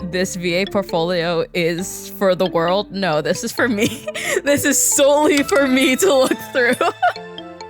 this VA portfolio is for the world. No, this is for me. This is solely for me to look through.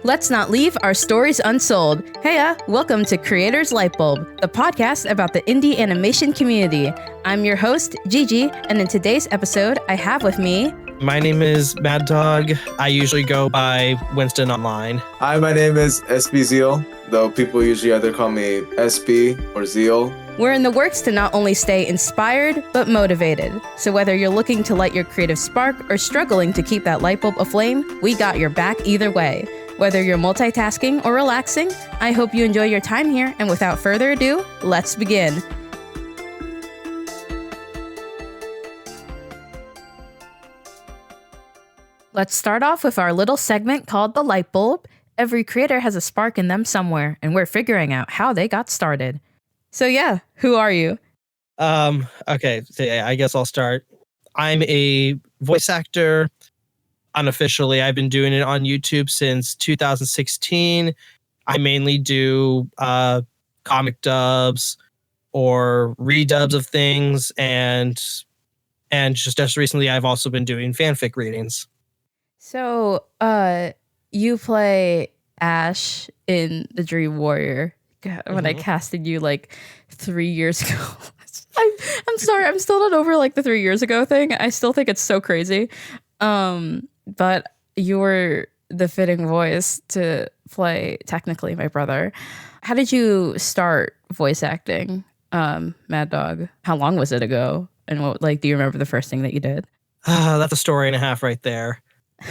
Let's not leave our stories unsold. Heya, welcome to Creators Lightbulb, the podcast about the indie animation community. I'm your host, Gigi, and in today's episode, I have with me... My name is maddog. I usually go by Winston online. Hi, my name is SB Zeal, though people usually either call me SB or Zeal. We're in the works to not only stay inspired, but motivated. So whether you're looking to light your creative spark or struggling to keep that light bulb aflame, we got your back either way. Whether you're multitasking or relaxing, I hope you enjoy your time here, and without further ado, let's begin. Let's start off with our little segment called The Light Bulb. Every creator has a spark in them somewhere, and we're figuring out how they got started. So yeah, who are you? Okay, so I guess I'll start. I'm a voice actor. Unofficially, I've been doing it on YouTube since 2016. I mainly do comic dubs or redubs of things, and just recently, I've also been doing fanfic readings. So, you play Ash in The Dream Warrior. God, when I casted you like 3 years ago. I'm sorry, I'm still not over like the 3 years ago thing. I still think it's so crazy. But you were the fitting voice to play technically my brother. How did you start voice acting, Mad Dog? How long was it ago? And what, like, do you remember the first thing that you did? That's a story and a half right there.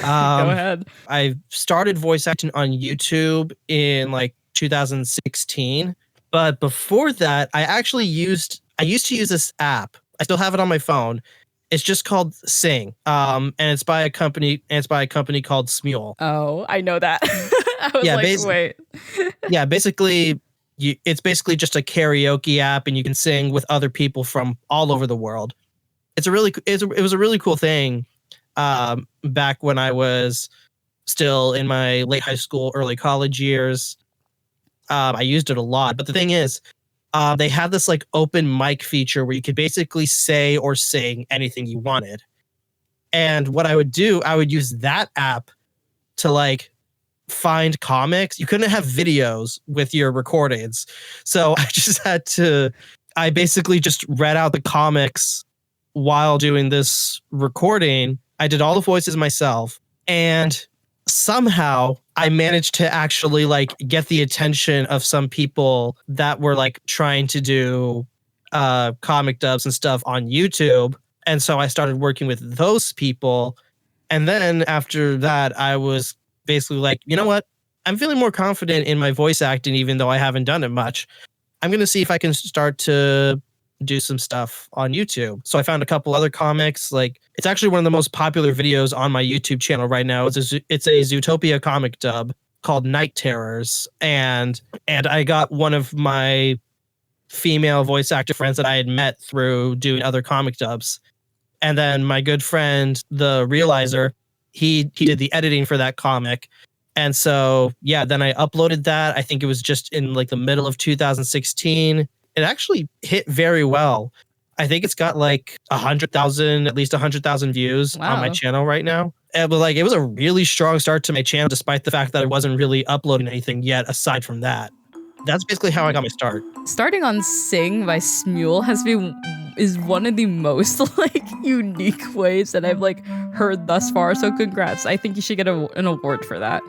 Go ahead. I started voice acting on YouTube in like 2016, but before that, I used to use this app. I still have it on my phone. It's just called Sing, and it's by a company. Called Smule. Oh, I know that. I was wait. Yeah, basically, it's basically just a karaoke app, and you can sing with other people from all over the world. It was a really cool thing. Back when I was still in my late high school, early college years, I used it a lot. But the thing is, they had this like open mic feature where you could basically say or sing anything you wanted. And what I would do, I would use that app to like find comics. You couldn't have videos with your recordings. So I basically just read out the comics while doing this recording. I did all the voices myself, and somehow I managed to actually like get the attention of some people that were like trying to do comic dubs and stuff on YouTube. And so I started working with those people. And then after that, I was basically like, you know what? I'm feeling more confident in my voice acting, even though I haven't done it much. I'm going to see if I can start to do some stuff on YouTube. So I found a couple other comics. Like, it's actually one of the most popular videos on my YouTube channel right now. It's a Zootopia comic dub called Night Terrors, and I got one of my female voice actor friends that I had met through doing other comic dubs, and then my good friend the Realizer, he did the editing for that comic. And so yeah, then I uploaded that. I think it was just in like the middle of 2016. It actually hit very well. I think it's got like at least 100,000 views on my channel right now. But like, it was a really strong start to my channel, despite the fact that I wasn't really uploading anything yet aside from that. That's basically how I got my start. Starting on Sing by Smule is one of the most like unique ways that I've like heard thus far. So congrats. I think you should get an award for that.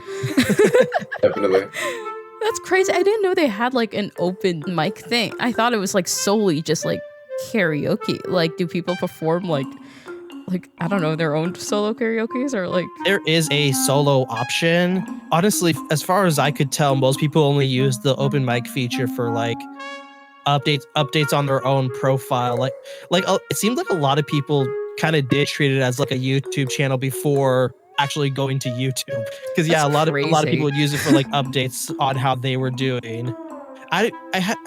Definitely. That's crazy. I didn't know they had like an open mic thing. I thought it was like solely just like karaoke. Like, do people perform like I don't know, their own solo karaoke's, or like? There is a solo option. Honestly, as far as I could tell, most people only use the open mic feature for like updates on their own profile. Like it seemed like a lot of people kind of did treat it as like a YouTube channel before actually going to YouTube, because yeah, a lot of people would use it for like updates on how they were doing. I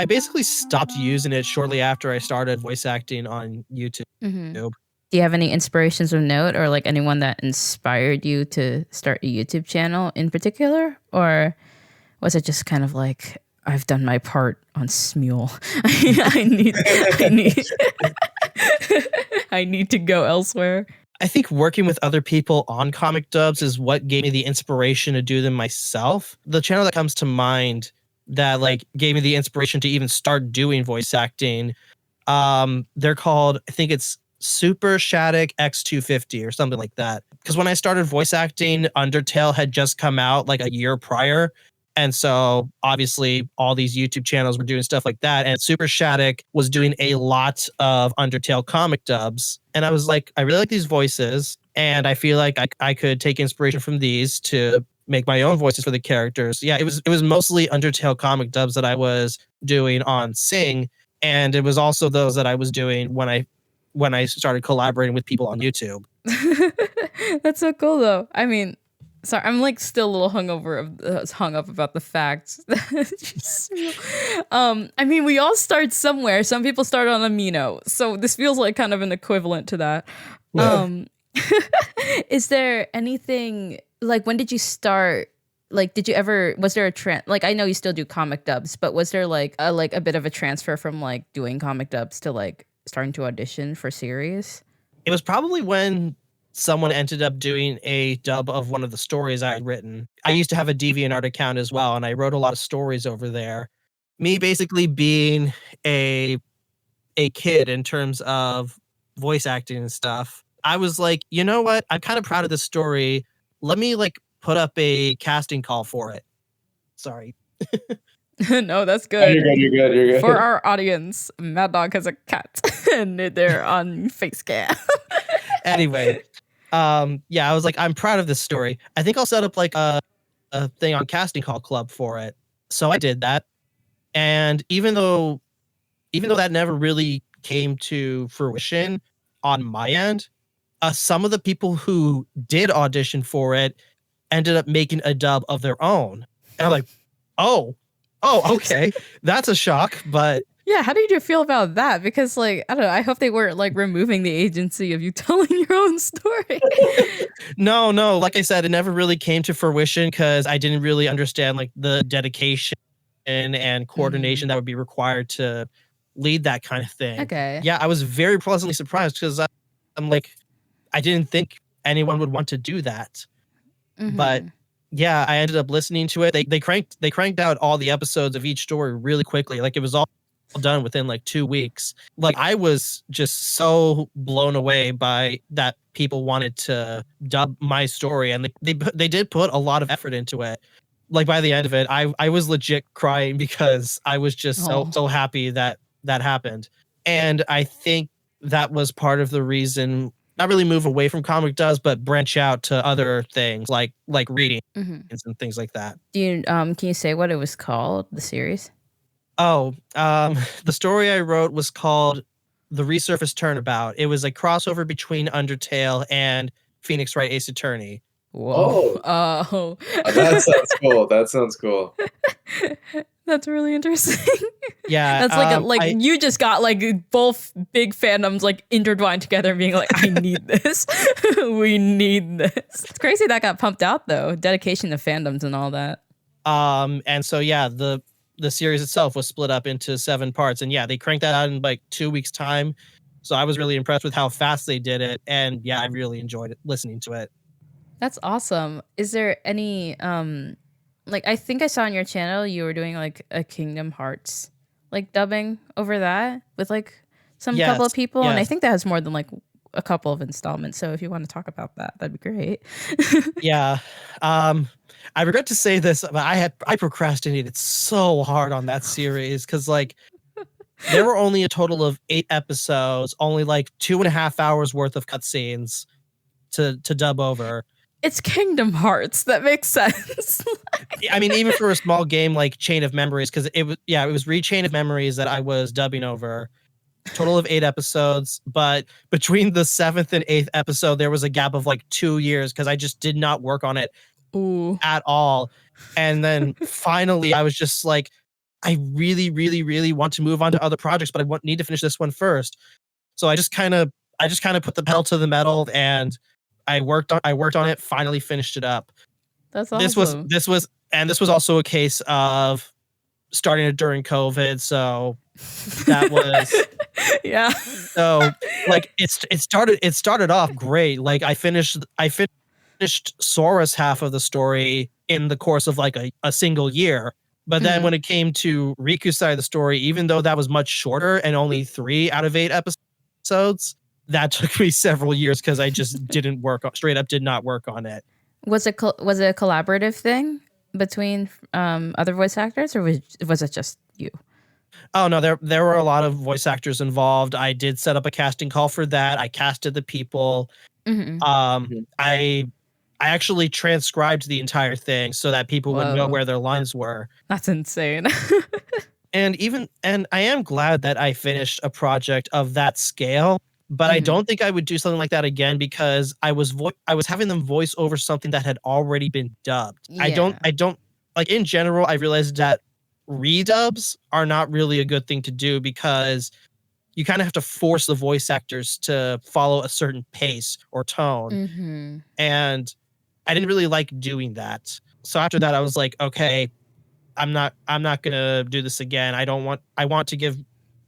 basically stopped using it shortly after I started voice acting on YouTube. Mm-hmm. Do you have any inspirations of note, or like anyone that inspired you to start a YouTube channel in particular, or was it just kind of like, I've done my part on Smule. I need I need to go elsewhere. I think working with other people on comic dubs is what gave me the inspiration to do them myself. The channel that comes to mind that like gave me the inspiration to even start doing voice acting, they're called, I think it's Super Shattuck X250 or something like that. Because when I started voice acting, Undertale had just come out like a year prior. And so obviously all these YouTube channels were doing stuff like that. And Super Shattuck was doing a lot of Undertale comic dubs. And I was like, I really like these voices. And I feel like I could take inspiration from these to make my own voices for the characters. Yeah, it was mostly Undertale comic dubs that I was doing on Sing. And it was also those that I was doing when I started collaborating with people on YouTube. That's so cool though. I mean, sorry, I'm like still a little hung up about the facts. I mean, we all start somewhere. Some people start on Amino, so this feels like kind of an equivalent to that. Is there anything like when did you start? Like, was there a trend? Like, I know you still do comic dubs, but was there like a bit of a transfer from like doing comic dubs to like starting to audition for series? It was probably when someone ended up doing a dub of one of the stories I had written. I used to have a DeviantArt account as well, and I wrote a lot of stories over there. Me basically being a kid in terms of voice acting and stuff, I was like, you know what? I'm kind of proud of this story. Let me like put up a casting call for it. Sorry. No, that's good. You're good. For our audience, Mad Dog has a cat and they're on face cam. Anyway, yeah, I was like, I'm proud of this story. I think I'll set up like a thing on Casting Call Club for it. So I did that. And even though that never really came to fruition on my end, some of the people who did audition for it ended up making a dub of their own. And I'm like, oh, okay. That's a shock, but yeah, how did you feel about that? Because like, I don't know, I hope they weren't like removing the agency of you telling your own story. No, like I said, it never really came to fruition because I didn't really understand like the dedication and coordination that would be required to lead that kind of thing. Okay. Yeah, I was very pleasantly surprised because I'm like, I didn't think anyone would want to do that. Mm-hmm. But yeah, I ended up listening to it. They cranked out all the episodes of each story really quickly. Like it was all done within like 2 weeks. Like I was just so blown away by that people wanted to dub my story, and they did put a lot of effort into it. Like by the end of it, I was legit crying because I was just so happy that happened. And I think that was part of the reason, not really move away from comic dubs, but branch out to other things like reading and things like that. Do you can you say what it was called, the series? Oh, the story I wrote was called The Resurfaced Turnabout. It was a crossover between Undertale and Phoenix Wright Ace Attorney. Whoa. Oh. That sounds cool. That's really interesting. Yeah. That's like you just got like both big fandoms like intertwined together and being like, I need this. We need this. It's crazy that got pumped out though. Dedication to fandoms and all that. And so yeah, the series itself was split up into 7 parts, and yeah, they cranked that out in like 2 weeks time. So I was really impressed with how fast they did it, and yeah, I really enjoyed listening to it. That's awesome. Is there any like I think I saw on your channel you were doing like a Kingdom Hearts like dubbing over that with like some couple of people, and I think that has more than like a couple of installments. So if you want to talk about that, that'd be great. Yeah. I regret to say this, but I procrastinated so hard on that series because like there were only a total of 8 episodes, only like 2.5 hours worth of cutscenes to dub over. It's Kingdom Hearts. That makes sense. I mean, even for a small game like Chain of Memories, because it was Chain of Memories that I was dubbing over. Total of 8 episodes, but between the 7th and 8th episode, there was a gap of like 2 years because I just did not work on it at all. And then finally, I was just like, I really, really, really want to move on to other projects, but need to finish this one first. So I just kind of put the pedal to the metal, and I worked on it. Finally finished it up. That's awesome. This was also a case of starting it during COVID, so that was yeah. So like it started off great. Like I finished Sora's half of the story in the course of like a single year. But then when it came to Riku's side of the story, even though that was much shorter and only 3 out of 8 episodes, that took me several years because I just did not work on it. Was it a collaborative thing between other voice actors, or was it just you? Oh no, there were a lot of voice actors involved. I did set up a casting call for that. I casted the people. I actually transcribed the entire thing so that people would know where their lines were. That's insane. And I am glad that I finished a project of that scale, but I don't think I would do something like that again because I was having them voice over something that had already been dubbed. Yeah. I don't like, in general, I realized that redubs are not really a good thing to do because you kind of have to force the voice actors to follow a certain pace or tone. And I didn't really like doing that. So after that, I was like, okay, I'm not gonna do this again. I want to give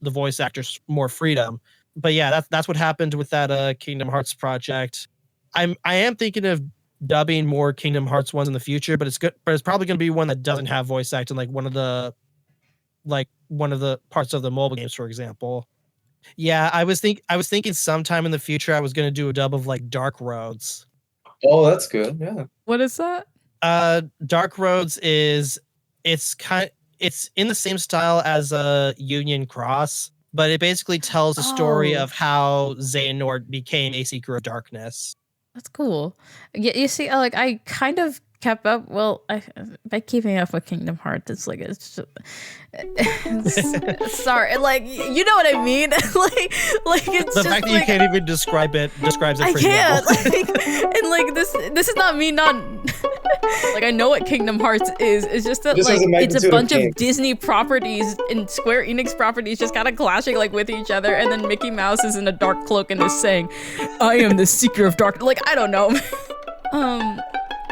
the voice actors more freedom. But yeah, that's what happened with that Kingdom Hearts project. I am thinking of dubbing more Kingdom Hearts ones in the future, but it's probably gonna be one that doesn't have voice acting, like one of the parts of the mobile games, for example. Yeah, I was thinking sometime in the future I was gonna do a dub of like Dark Roads. Oh, that's good. Yeah. What is that? Dark Roads it's in the same style as Union Cross, but it basically tells a story of how Xehanort became a Seeker of Darkness. That's cool. Yeah, you see, like I kind of kept up. Well, by keeping up with Kingdom Hearts, it's sorry, like you know what I mean. like it's the just fact that you can't even describes it. I can't. And like this is not me not. Like I know what Kingdom Hearts is. It's just that like it's a bunch of Disney properties and Square Enix properties just kind of clashing like with each other, and then Mickey Mouse is in a dark cloak and is saying, "I am the Seeker of Dark." Like I don't know.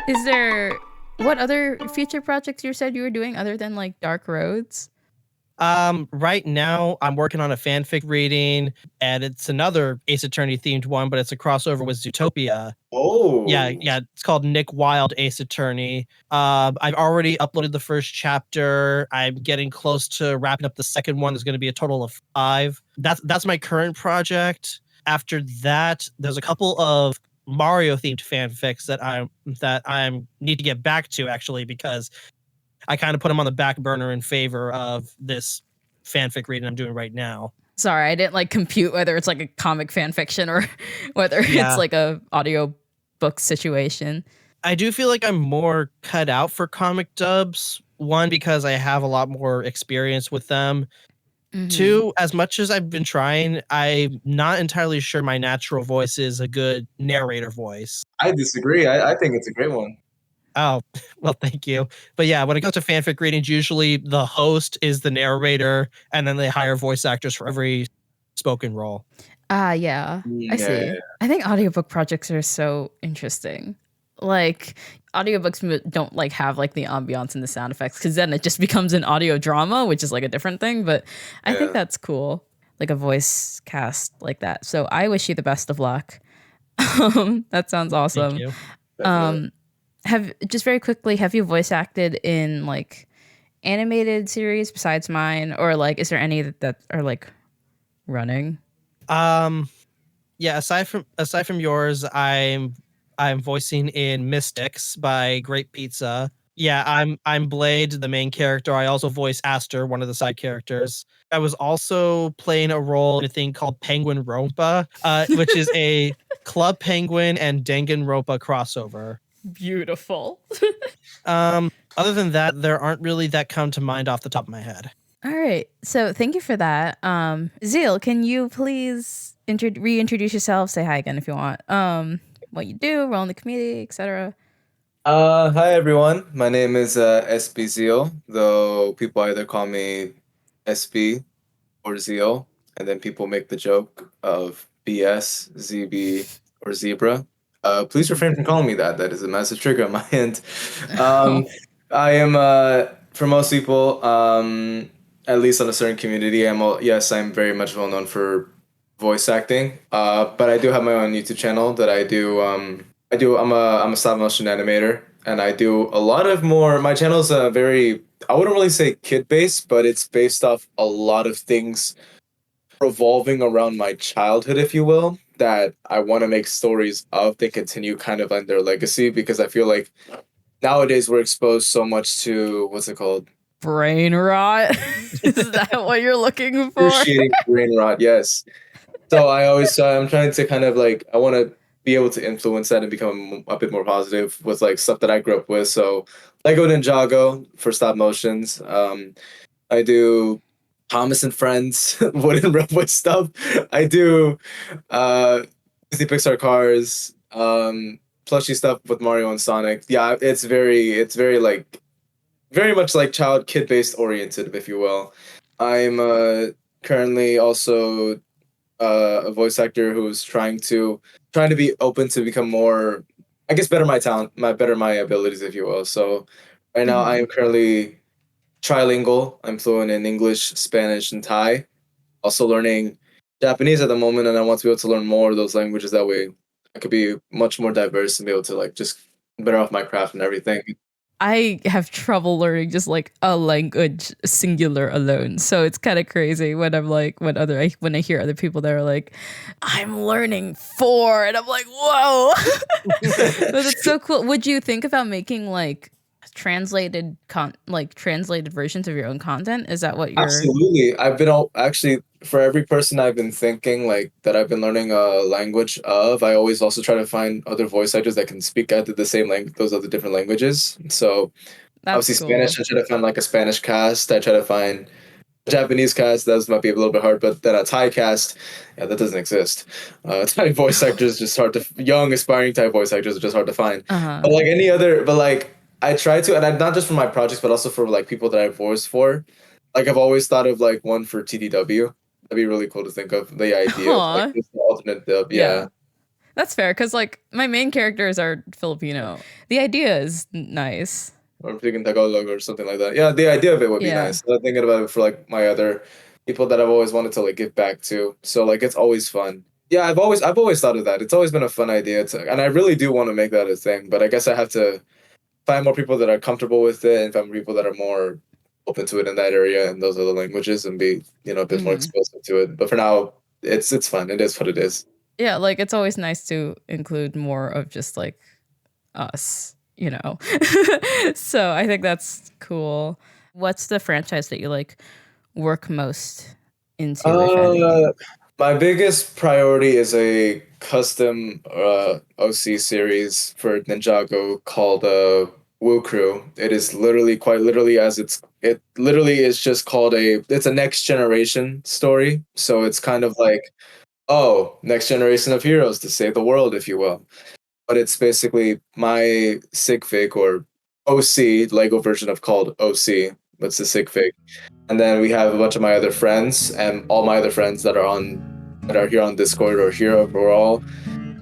Is there what other future projects you said you were doing other than like Dark Roads? Right now I'm working on a fanfic reading, and it's another Ace Attorney themed one, but it's a crossover with Zootopia. Oh. Yeah. It's called Nick Wilde Ace Attorney. I've already uploaded the first chapter. I'm getting close to wrapping up the second one. There's going to be a total of 5. That's my current project. After that, there's a couple of Mario themed fanfics that I need to get back to, actually, because I kind of put them on the back burner in favor of this fanfic reading I'm doing right now. Sorry, I didn't like compute whether it's like a comic fan fiction or whether it's like a audio book situation. I do feel like I'm more cut out for comic dubs. 1, because I have a lot more experience with them. 2, as much as I've been trying, I'm not entirely sure my natural voice is a good narrator voice. I disagree. I think it's a great one. Oh, well, thank you. But yeah, when it comes to fanfic readings, usually the host is the narrator, and then they hire voice actors for every spoken role. Yeah. I see. I think audiobook projects are so interesting. Like audiobooks don't like have like the ambiance and the sound effects, because then it just becomes an audio drama, which is like a different thing. But I think that's cool, like a voice cast like that. So I wish you the best of luck. That sounds awesome. Thank you. Have you voice acted in like animated series besides mine, or like is there any that are like running? Yeah, aside from yours, I'm voicing in Mystics by Great Pizza. Yeah, I'm Blade, the main character. I also voice Aster, one of the side characters. I was also playing a role in a thing called Penguin Rompa, which is a Club Penguin and Danganronpa crossover. Beautiful. Other than that, there aren't really that come to mind off the top of my head. All right. So thank you for that. Zeal, can you please reintroduce yourself? Say hi again if you want. What you do, role in the community, etc. Hi everyone. My name is SB Zeal, though people either call me SB or Zeal, and then people make the joke of BS, ZB, or Zebra. Please refrain from calling me that. That is a massive trigger on my end. I am, for most people, at least on a certain community, I'm very much well known for voice acting. But I do have my own YouTube channel that I do. I'm a stop motion animator, and I do a lot of more. My channel's a very, I wouldn't really say kid based, but it's based off a lot of things revolving around my childhood, if you will, that I want to make stories of that continue kind of on their legacy, because I feel like nowadays we're exposed so much to what's it called? Brain rot. Is that what you're looking for? Appreciating brain rot, yes. So I'm trying to kind of like, I want to be able to influence that and become a bit more positive with like stuff that I grew up with. So Lego Ninjago for stop motions. I do Thomas and Friends wooden railway stuff. I do Disney Pixar cars, plushy stuff with Mario and Sonic. Yeah, it's very like very much like child kid based oriented, if you will. I'm currently also a voice actor who's trying to be open to become more, I guess, better my talent, better my abilities, if you will. So right now I am currently trilingual. I'm fluent in English, Spanish, and Thai. Also learning Japanese at the moment, and I want to be able to learn more of those languages. That way, I could be much more diverse and be able to like just better off my craft and everything. I have trouble learning just like a language singular alone. So it's kind of crazy when I'm like when I hear other people that are like, I'm learning 4, and I'm like, whoa. But it's so cool. Would you think about making like translated versions of your own content? Is that what you're Absolutely. I've been actually, for every person I've been thinking like that I've been learning a language of, I always also try to find other voice actors that can speak either the same language, those other different languages. So That's obviously cool. Spanish, I try to find like a Spanish cast. I try to find a Japanese cast. Those might be a little bit hard, but then a Thai cast, yeah, that doesn't exist. Thai voice actors just hard to, young aspiring Thai voice actors are just hard to find. But like any other, but like I try to, and I'm not just for my projects, but also for like people that I've voiced for. Like I've always thought of like one for TDW. That'd be really cool to think of the idea of like this alternate dub. Yeah. That's fair, because like my main characters are Filipino. The idea is nice. Or speaking Tagalog or something like that. Yeah, the idea of it would be nice. I'm thinking about it for like my other people that I've always wanted to like give back to. So like it's always fun. Yeah, I've always thought of that. It's always been a fun idea to, and I really do want to make that a thing. But I guess I have to find more people that are comfortable with it and find people that are more open to it in that area and those other languages and be, a bit more exposed to it. But for now, it's fun. It is what it is. Yeah, like it's always nice to include more of just like us, So I think that's cool. What's the franchise that you like work most into? My biggest priority is a custom OC series for Ninjago called Woo Crew. It is literally, quite literally, it literally is just called it's a next generation story. So it's kind of like, next generation of heroes to save the world, if you will. But it's basically my sig fig or OC Lego version of called OC. That's the sig fig. And then we have a bunch of my other friends and all my other friends that are here on Discord or here overall.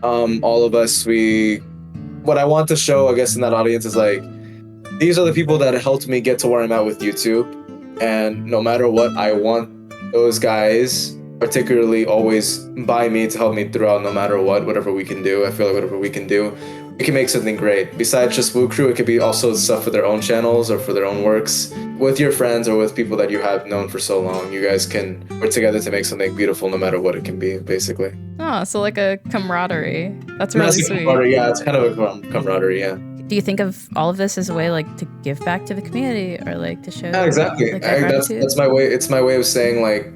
All of us, what I want to show, I guess, in that audience is like, these are the people that helped me get to where I'm at with YouTube. And no matter what, I want those guys particularly always by me to help me throughout, no matter what, whatever we can do. I feel like whatever we can do, we can make something great. Besides just Woo Crew, it could be also stuff for their own channels or for their own works. With your friends or with people that you have known for so long, you guys can work together to make something beautiful no matter what it can be, basically. Oh, so like a camaraderie. That's really sweet. Yeah, it's kind of a camaraderie, yeah. Do you think of all of this as a way like to give back to the community or like to show? Yeah, exactly. Like, that's my way. It's my way of saying like,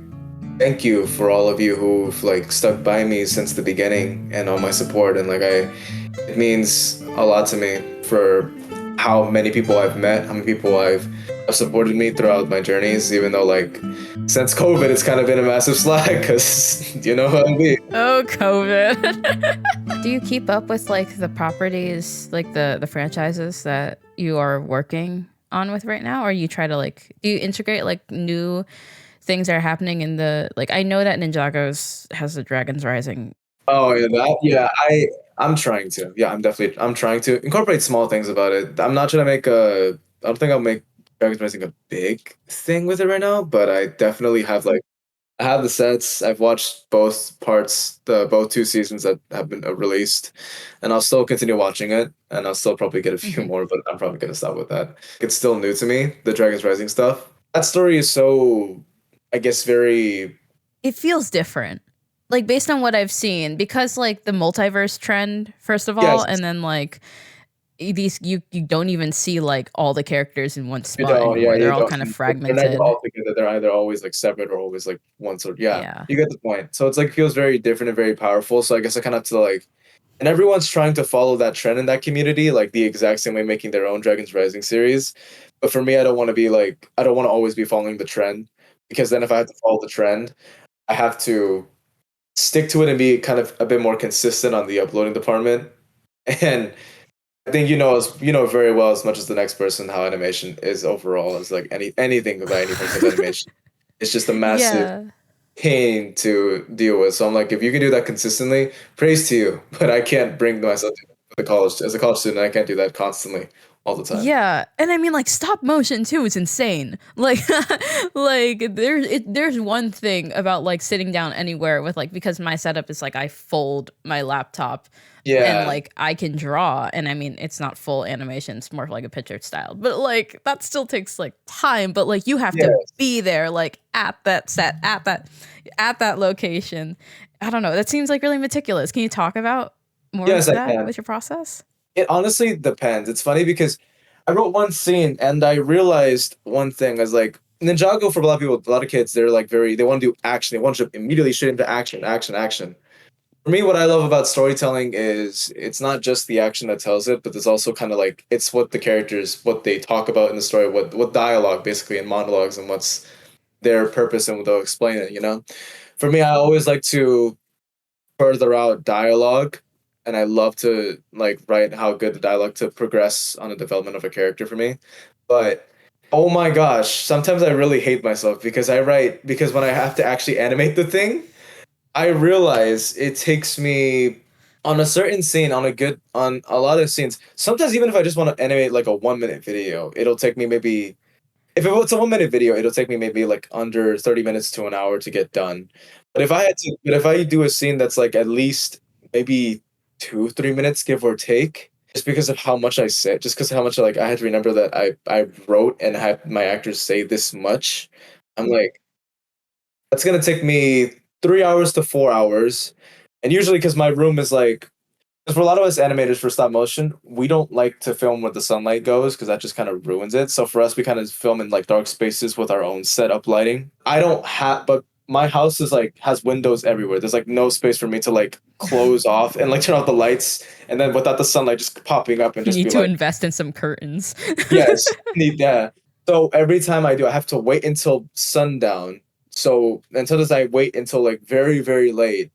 thank you for all of you who've like stuck by me since the beginning and all my support. And like it means a lot to me for how many people I've met, how many people have supported me throughout my journeys, even though like since COVID it's kind of been a massive slack because you know how it be. Oh, COVID. Do you keep up with like the properties, like the franchises that you are working on with right now, or you try to like, do you integrate like new things that are happening in the, like, I know that Ninjago's has the Dragons Rising. Oh yeah, I'm trying to. Yeah, I'm trying to incorporate small things about it. I'm not trying to I don't think I'll make Dragons Rising a big thing with it right now, but I definitely have like I have the sets. I've watched both parts, both 2 seasons that have been released, and I'll still continue watching it, and I'll still probably get a few more, but I'm probably gonna stop with that. It's still new to me, the Dragon's Rising stuff. That story is so, I guess, very. It feels different. Like based on what I've seen, because like the multiverse trend, first of all, Yes. and then like these you don't even see like all the characters in one You spot don't, anymore. They're you all don't. kind of They're never fragmented. all together. They're either always like separate or always like one sort. Yeah, Yeah. you get the point. So it's like feels very different and very powerful. So I guess I kind of have to like, and everyone's trying to follow that trend in that community, like the exact same way, making their own Dragon's Rising series. But for me, I don't want to be like, I don't want to always be following the trend, because then if I have to follow the trend, I have to stick to it and be kind of a bit more consistent on the uploading department. And I think you know very well, as much as the next person, how animation is overall, is like anything about any form of animation. It's just a massive Yeah. pain to deal with. So I'm like, if you can do that consistently, praise to you. But I can't bring myself to the college as a college student. I can't do that constantly all the time. Yeah, and I mean like stop motion too is insane. Like like there's one thing about like sitting down anywhere with like, because my setup is like I fold my laptop Yeah. and like I can draw, and I mean it's not full animation, it's more of like a picture style. But like that still takes like time, but like you have to Yes. be there like at that set, at that location. I don't know. That seems like really meticulous. Can you talk about more Yes, of I that can. with your process? It honestly depends. It's funny because I wrote one scene and I realized one thing. I was like, Ninjago, for a lot of people, a lot of kids, they're like they want to do action. They want to jump immediately straight into action, action, action. For me, what I love about storytelling is it's not just the action that tells it, but there's also kind of like it's what the characters, what they talk about in the story, what dialogue basically in monologues, and what's their purpose and what they'll explain it. For me, I always like to further out dialogue, and I love to like write how good the dialogue to progress on the development of a character for me. But oh my gosh, sometimes I really hate myself because because when I have to actually animate the thing, I realize it takes me on a certain scene, on a lot of scenes. Sometimes even if I just want to animate like a 1 minute video, it'll take me maybe, if it's a 1 minute video, it'll take me maybe like under 30 minutes to an hour to get done. But if I do a scene that's like at least maybe 2, 3 minutes, give or take, just because of how much I said, just because of how much like I had to remember that I wrote and had my actors say this much, I'm like, that's gonna take me 3 hours to 4 hours. And usually, because my room is like, because for a lot of us animators for stop motion, we don't like to film where the sunlight goes because that just kind of ruins it. So for us, we kind of film in like dark spaces with our own setup lighting. I don't have, but my house is like has windows everywhere. There's like no space for me to like close off and like turn off the lights, and then without the sunlight just popping up and You just need be to like, invest in some curtains. yes, need that. So every time I do, I have to wait until sundown. So until this, I wait until like very, very late,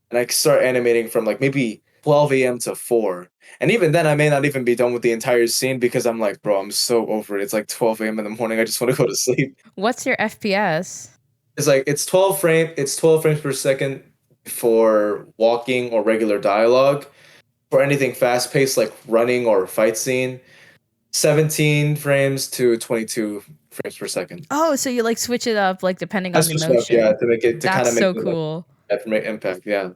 and I start animating from like maybe 12 a.m. to 4. And even then, I may not even be done with the entire scene because I'm like, bro, I'm so over it. It's like 12 a.m. in the morning. I just want to go to sleep. What's your FPS? It's like it's 12 frames per second for walking or regular dialogue. For anything fast paced like running or fight scene, 17 frames to 22 frames per second. Oh, so you like switch it up like depending on That's the just motion. yeah, to make it to kind That's of make so it like, cool. to make impact. Yeah.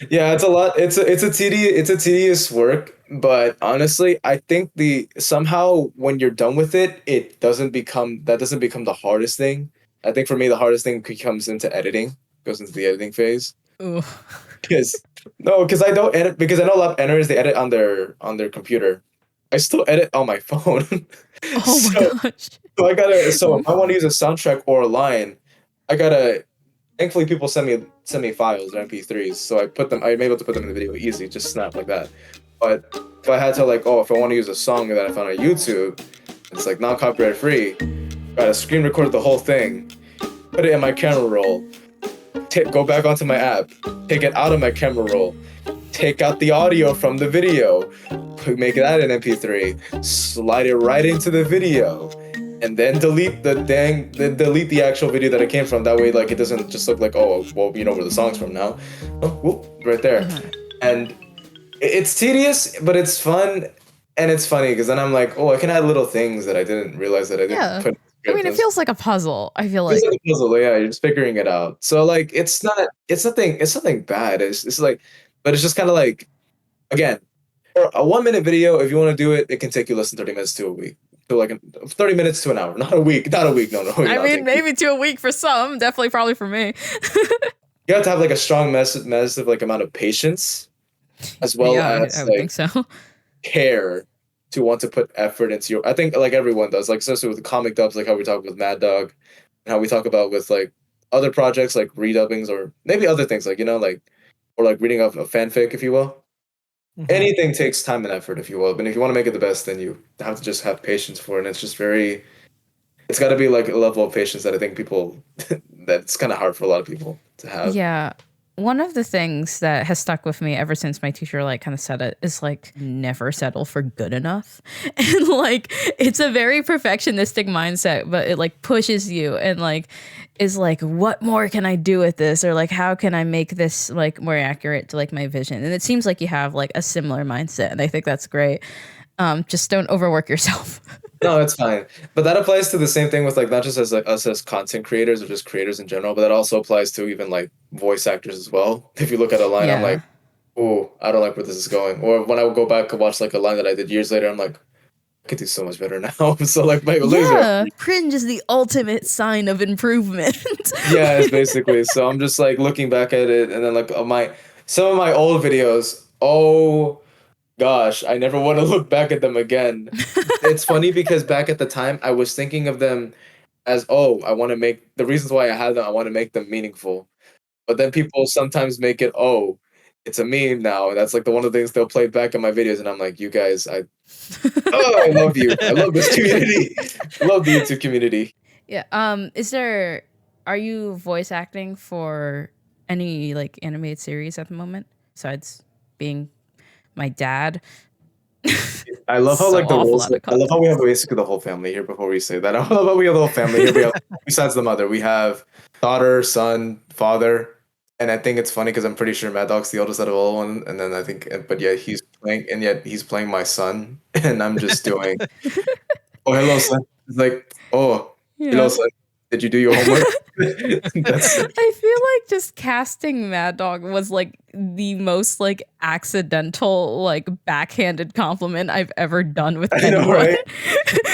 Yeah, it's a lot. It's a tedious work, but honestly, I think the somehow when you're done with it, doesn't become the hardest thing. I think for me, the hardest thing comes into editing, goes into the editing phase. Ooh. Because no, because I don't edit because I know a lot of editors they edit on their computer. I still edit on my phone. Oh my so, gosh. so if I want to use a soundtrack or a line, I gotta thankfully people send me files or MP3s, so I'm able to put them in the video easy, just snap like that. But if I had to if I want to use a song that I found on YouTube, it's like non-copyright free, gotta screen record the whole thing, put it in my camera roll, go back onto my app, take it out of my camera roll, take out the audio from the video, make that an MP3, slide it right into the video, and then delete the actual video that it came from. That way, like, it doesn't just look like, oh, well, you know where the song's from now. Oh, whoop, right there. And it's tedious, but it's fun, and it's funny because then I'm like, oh, I can add little things that I didn't realize that I didn't put I mean, it feels like a puzzle. I feel like It's like a puzzle, yeah, you're just figuring it out. So like it's nothing bad. It's like, but it's just kind of like, again, for a 1 minute video, if you want to do it, it can take you less than 30 minutes to a week. To like 30 minutes to an hour, not a week, not a week. No, I mean, maybe to a week for some, definitely probably for me. You have to have like a strong massive like amount of patience, as well as I would think so. care to want to put effort into your. I think like everyone does, like especially with the comic dubs, like how we talk with Mad Dog, and how we talk about with like other projects like redubbings or maybe other things like like or like reading of a fanfic, if you will. Anything takes time and effort, if you will. But if you want to make it the best, then you have to just have patience for it. And it's just very. It's got to be like a level of patience that I think people that's kind of hard for a lot of people to have. Yeah. One of the things that has stuck with me ever since my teacher like kind of said it is like never settle for good enough. And like it's a very perfectionistic mindset, but it like pushes you and like is like, what more can I do with this? Or like how can I make this like more accurate to like my vision? And it seems like you have like a similar mindset, and I think that's great. Just don't overwork yourself. No, it's fine. But that applies to the same thing with like not just as like us as content creators or just creators in general, but that also applies to even like voice actors as well. If you look at a line, I'm like, oh, I don't like where this is going. Or when I would go back and watch like a line that I did years later, I'm like, I could do so much better now. So like my cringe is the ultimate sign of improvement. Yeah, it's basically. So I'm just like looking back at it, and then like some of my old videos. Oh gosh, I never want to look back at them again. It's funny because back at the time I was thinking of them as, I want to make the reasons why I had them, I want to make them meaningful. But then people sometimes make it, it's a meme now. And that's like one of the things they'll play back in my videos. And I'm like, you guys, I love you. I love this community. I love the YouTube community. Yeah. Are you voice acting for any like animated series at the moment besides being my dad? I love how like the roles. I love how we have basically the whole family here. Before we say that, I love how we have the whole family here. We have, besides the mother, we have daughter, son, father, and I think it's funny because I'm pretty sure Mad Dog's the oldest out of all one, and then I think, but yeah, he's playing my son, and I'm just doing. Oh, hello, son. It's like, hello, son. Did you do your homework? I feel like just casting Mad Dog was like the most like accidental like backhanded compliment I've ever done with anyone.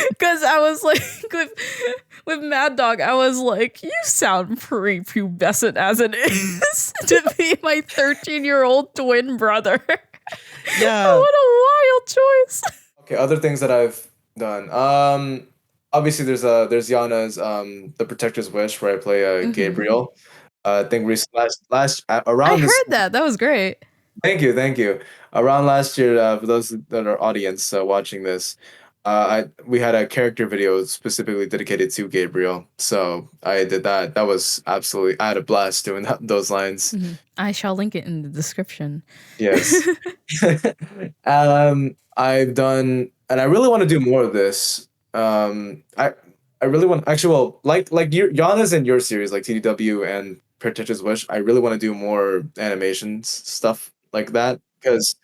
Because I was like with Mad Dog, I was like, you sound prepubescent as it is to be my 13-year-old twin brother. Yeah. What a wild choice. Okay, other things that I've done. Obviously, there's Yana's The Protector's Wish, where I play Gabriel. I think last around. I heard that. That was great. Thank you. Around last year, for those that are audience watching this, we had a character video specifically dedicated to Gabriel. So I did that. That was absolutely. I had a blast doing those lines. Mm-hmm. I shall link it in the description. Yes. I've done, and I really want to do more of this. I really want like Yana's in your series like TDW and Protector's Wish. I really want to do more animations stuff like that because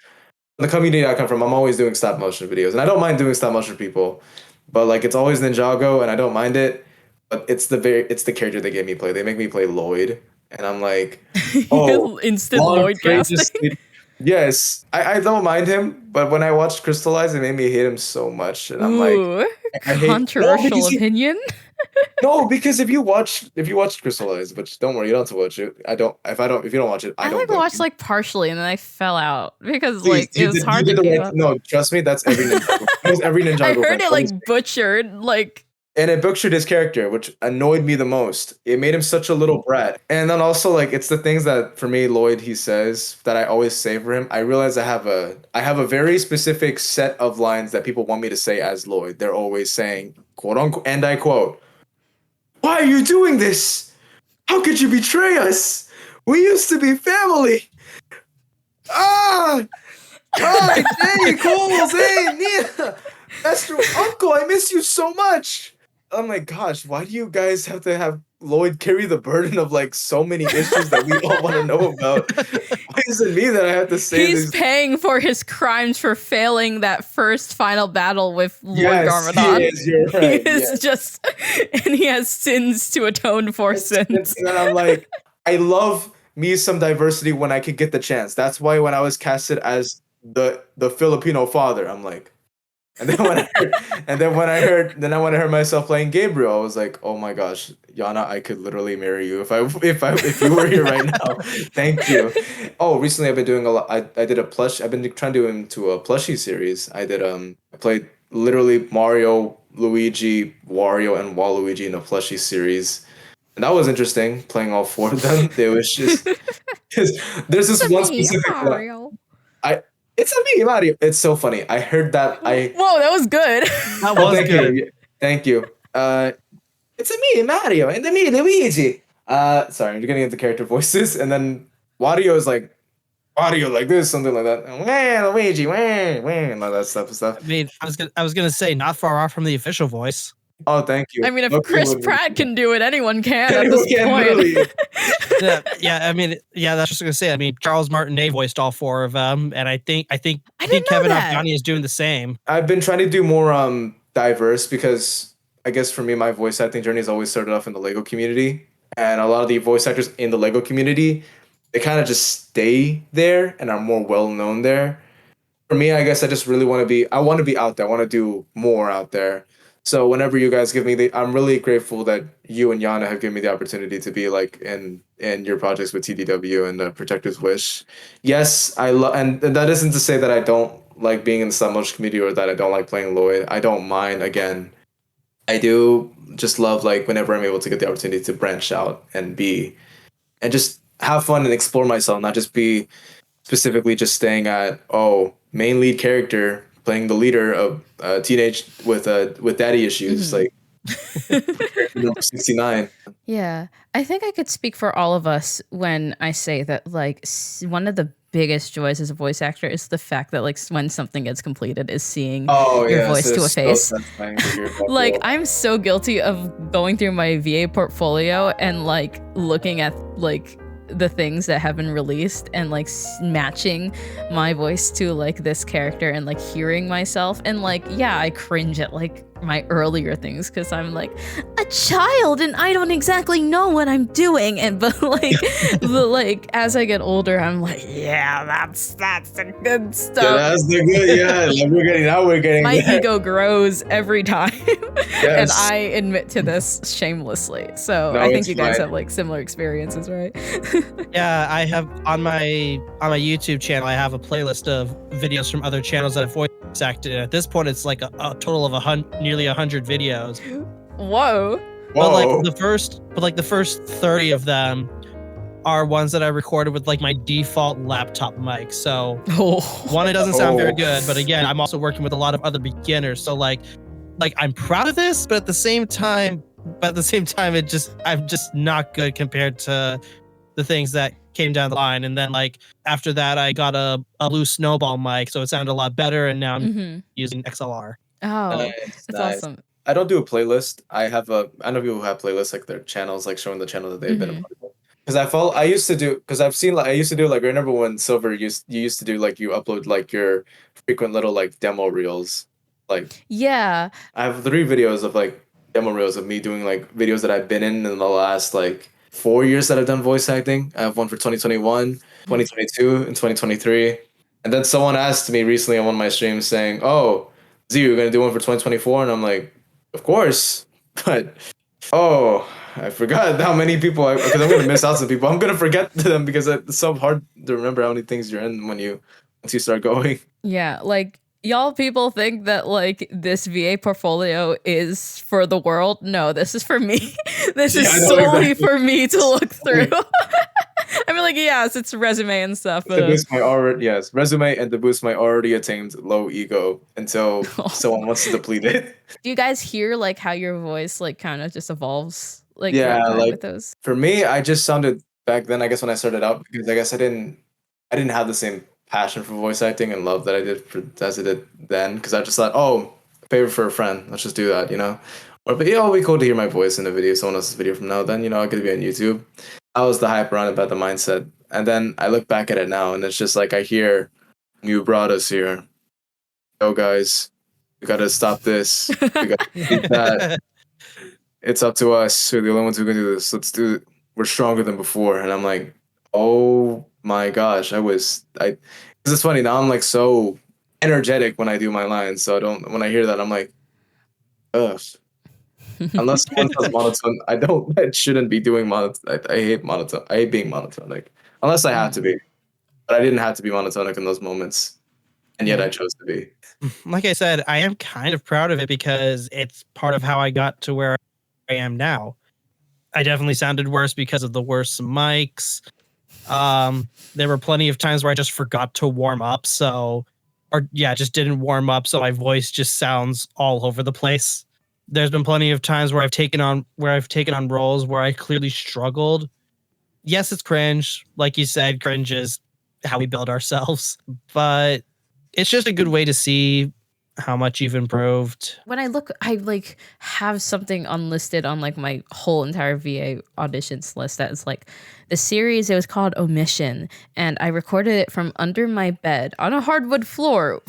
the community I come from, I'm always doing stop motion videos, and I don't mind doing stop motion people, but like it's always Ninjago, and I don't mind it. But it's the character they gave me play. They make me play Lloyd, and I'm like, instant Lloyd casting. Yes, I don't mind him, but when I watched Crystallize, it made me hate him so much, and I'm like, controversial opinion. No, because if you watched Crystallize, but don't worry, you don't have to watch it. If you don't watch it, I don't. I watched like partially, and then I fell out because it was hard to keep up. No, trust me, that's every Ninjago. It was every Ninjago. I heard it like butchered, like. And it butchered his character, which annoyed me the most. It made him such a little brat. And then also, like, it's the things that, for me, Lloyd, he says, that I always say for him. I realize I have a very specific set of lines that people want me to say as Lloyd. They're always saying, quote unquote, and I quote, "Why are you doing this? How could you betray us? We used to be family. Hey, Coles, hey, Nia. That's your uncle. I miss you so much." I'm like, gosh, why do you guys have to have Lloyd carry the burden of like so many issues that we all want to know about? Why is it me that I have to say He's this? paying for his crimes for failing that first final battle with Lord Yes, Garmadon. he is. You're right. He is just, and he has sins to atone for sins. And then I'm like, I love me some diversity when I could get the chance. That's why when I was casted as the Filipino father, I'm like, and then when I heard myself playing Gabriel, I was like, oh my gosh, Yana, I could literally marry you if you were here right now. Thank you. Oh, recently I've been doing a lot. I did a plush. I've been trying to do into a plushie series. I played literally Mario, Luigi, Wario, and Waluigi in a plushie series. And that was interesting, playing all four of them. It was just there's this one specific one. It's a me, Mario. It's so funny. I heard that. Whoa, that was good. That was good. Thank you. It's a me, Mario, and the me, Luigi. Sorry, you're getting into character voices, and then Wario is like Wario like this, something like that. Wah, Luigi, wah, wah, and all that stuff. I mean, I was gonna say not far off from the official voice. Oh, thank you. I mean, if Chris Pratt can do it, anyone can at this point. I mean, that's just gonna say. I mean, Charles Martinet voiced all four of them, and I think didn't Kevin know that. Afghani is doing the same. I've been trying to do more diverse because I guess for me, my voice acting journey has always started off in the Lego community, and a lot of the voice actors in the Lego community, they kind of just stay there and are more well known there. For me, I guess I just really want to be. I want to be out there. I want to do more out there. So whenever you guys give me I'm really grateful that you and Yana have given me the opportunity to be like in your projects with TDW and Protector's Wish. Yes, I love, and that isn't to say that I don't like being in the stop motion community or that I don't like playing Lloyd. I don't mind. Again, I do just love like whenever I'm able to get the opportunity to branch out and just have fun and explore myself, not just be specifically just staying at main lead character, playing the leader of teenage with daddy issues, like number 69. Yeah, I think I could speak for all of us when I say that like one of the biggest joys as a voice actor is the fact that like when something gets completed is seeing your voice to a face. Like I'm so guilty of going through my VA portfolio and like looking at like the things that have been released and like matching my voice to like this character and like hearing myself and like I cringe at like my earlier things because I'm like a child and I don't exactly know what I'm doing but like as I get older I'm like that's the good stuff. That's the good we're getting my there. ego grows every time. Yes. And I admit to this shamelessly, so I think you guys have like similar experiences, right? Yeah, I have on my YouTube channel I have a playlist of videos from other channels that I've voice acted in. At this point it's like a total of nearly 100 videos. Whoa. But like the first 30 of them are ones that I recorded with like my default laptop mic. So one, it doesn't sound very good, but again, I'm also working with a lot of other beginners. So like I'm proud of this, but at the same time I'm just not good compared to the things that came down the line. And then like after that I got a blue snowball mic, so it sounded a lot better, and now I'm using XLR. That's awesome. I don't do a playlist. I know people who have playlists like their channels, like showing the channel that they've been a part of. Because I used to do like, remember when Silver you used to do like you upload like your frequent little like demo reels. Like I have 3 videos of like demo reels of me doing like videos that I've been in the last like 4 years that I've done voice acting. I have one for 2021, 2022, and 2023. And then someone asked me recently on one of my streams saying, "Oh, Z, you're gonna do one for 2024?" And I'm like, "Of course," but I forgot how many people because I'm gonna miss out some people. I'm gonna forget them because it's so hard to remember how many things you're in once you start going. Yeah, like y'all people think that like this VA portfolio is for the world. No, this is for me. This is solely for me to look through. I mean, like, yes, it's resume and stuff. But, to boost my resume and to boost my already attained low ego until someone wants to deplete it. Do you guys hear like how your voice like kind of just evolves? Like like with those? For me, I just sounded back then. I guess when I started out, because I guess I didn't have the same passion for voice acting and love that I did as I did then. Because I just thought, favor for a friend, let's just do that, Or but yeah, it'll be cool to hear my voice in a video, someone else's video from now. Then I could be on YouTube. I was the hype around about the mindset, and then I look back at it now, and it's just like I hear, "You brought us here. Yo, guys, we gotta stop this. We gotta beat that. It's up to us. We're the only ones who can do this. Let's do it. We're stronger than before." And I'm like, oh my gosh, because it's funny now. I'm like so energetic when I do my lines, so when I hear that, I'm like, ugh. Unless someone says monotone, I shouldn't be doing monotone. I hate monotone. I hate being monotonic. Unless I have to be. But I didn't have to be monotonic in those moments. And yet I chose to be. Like I said, I am kind of proud of it because it's part of how I got to where I am now. I definitely sounded worse because of the worse mics. There were plenty of times where I just forgot to warm up. Just didn't warm up. So my voice just sounds all over the place. There's been plenty of times where I've taken on roles where I clearly struggled. Yes, it's cringe. Like you said, cringe is how we build ourselves, but it's just a good way to see how much you've improved. When I look, I like have something unlisted on like my whole entire VA auditions list that is like the series. It was called Omission, and I recorded it from under my bed on a hardwood floor.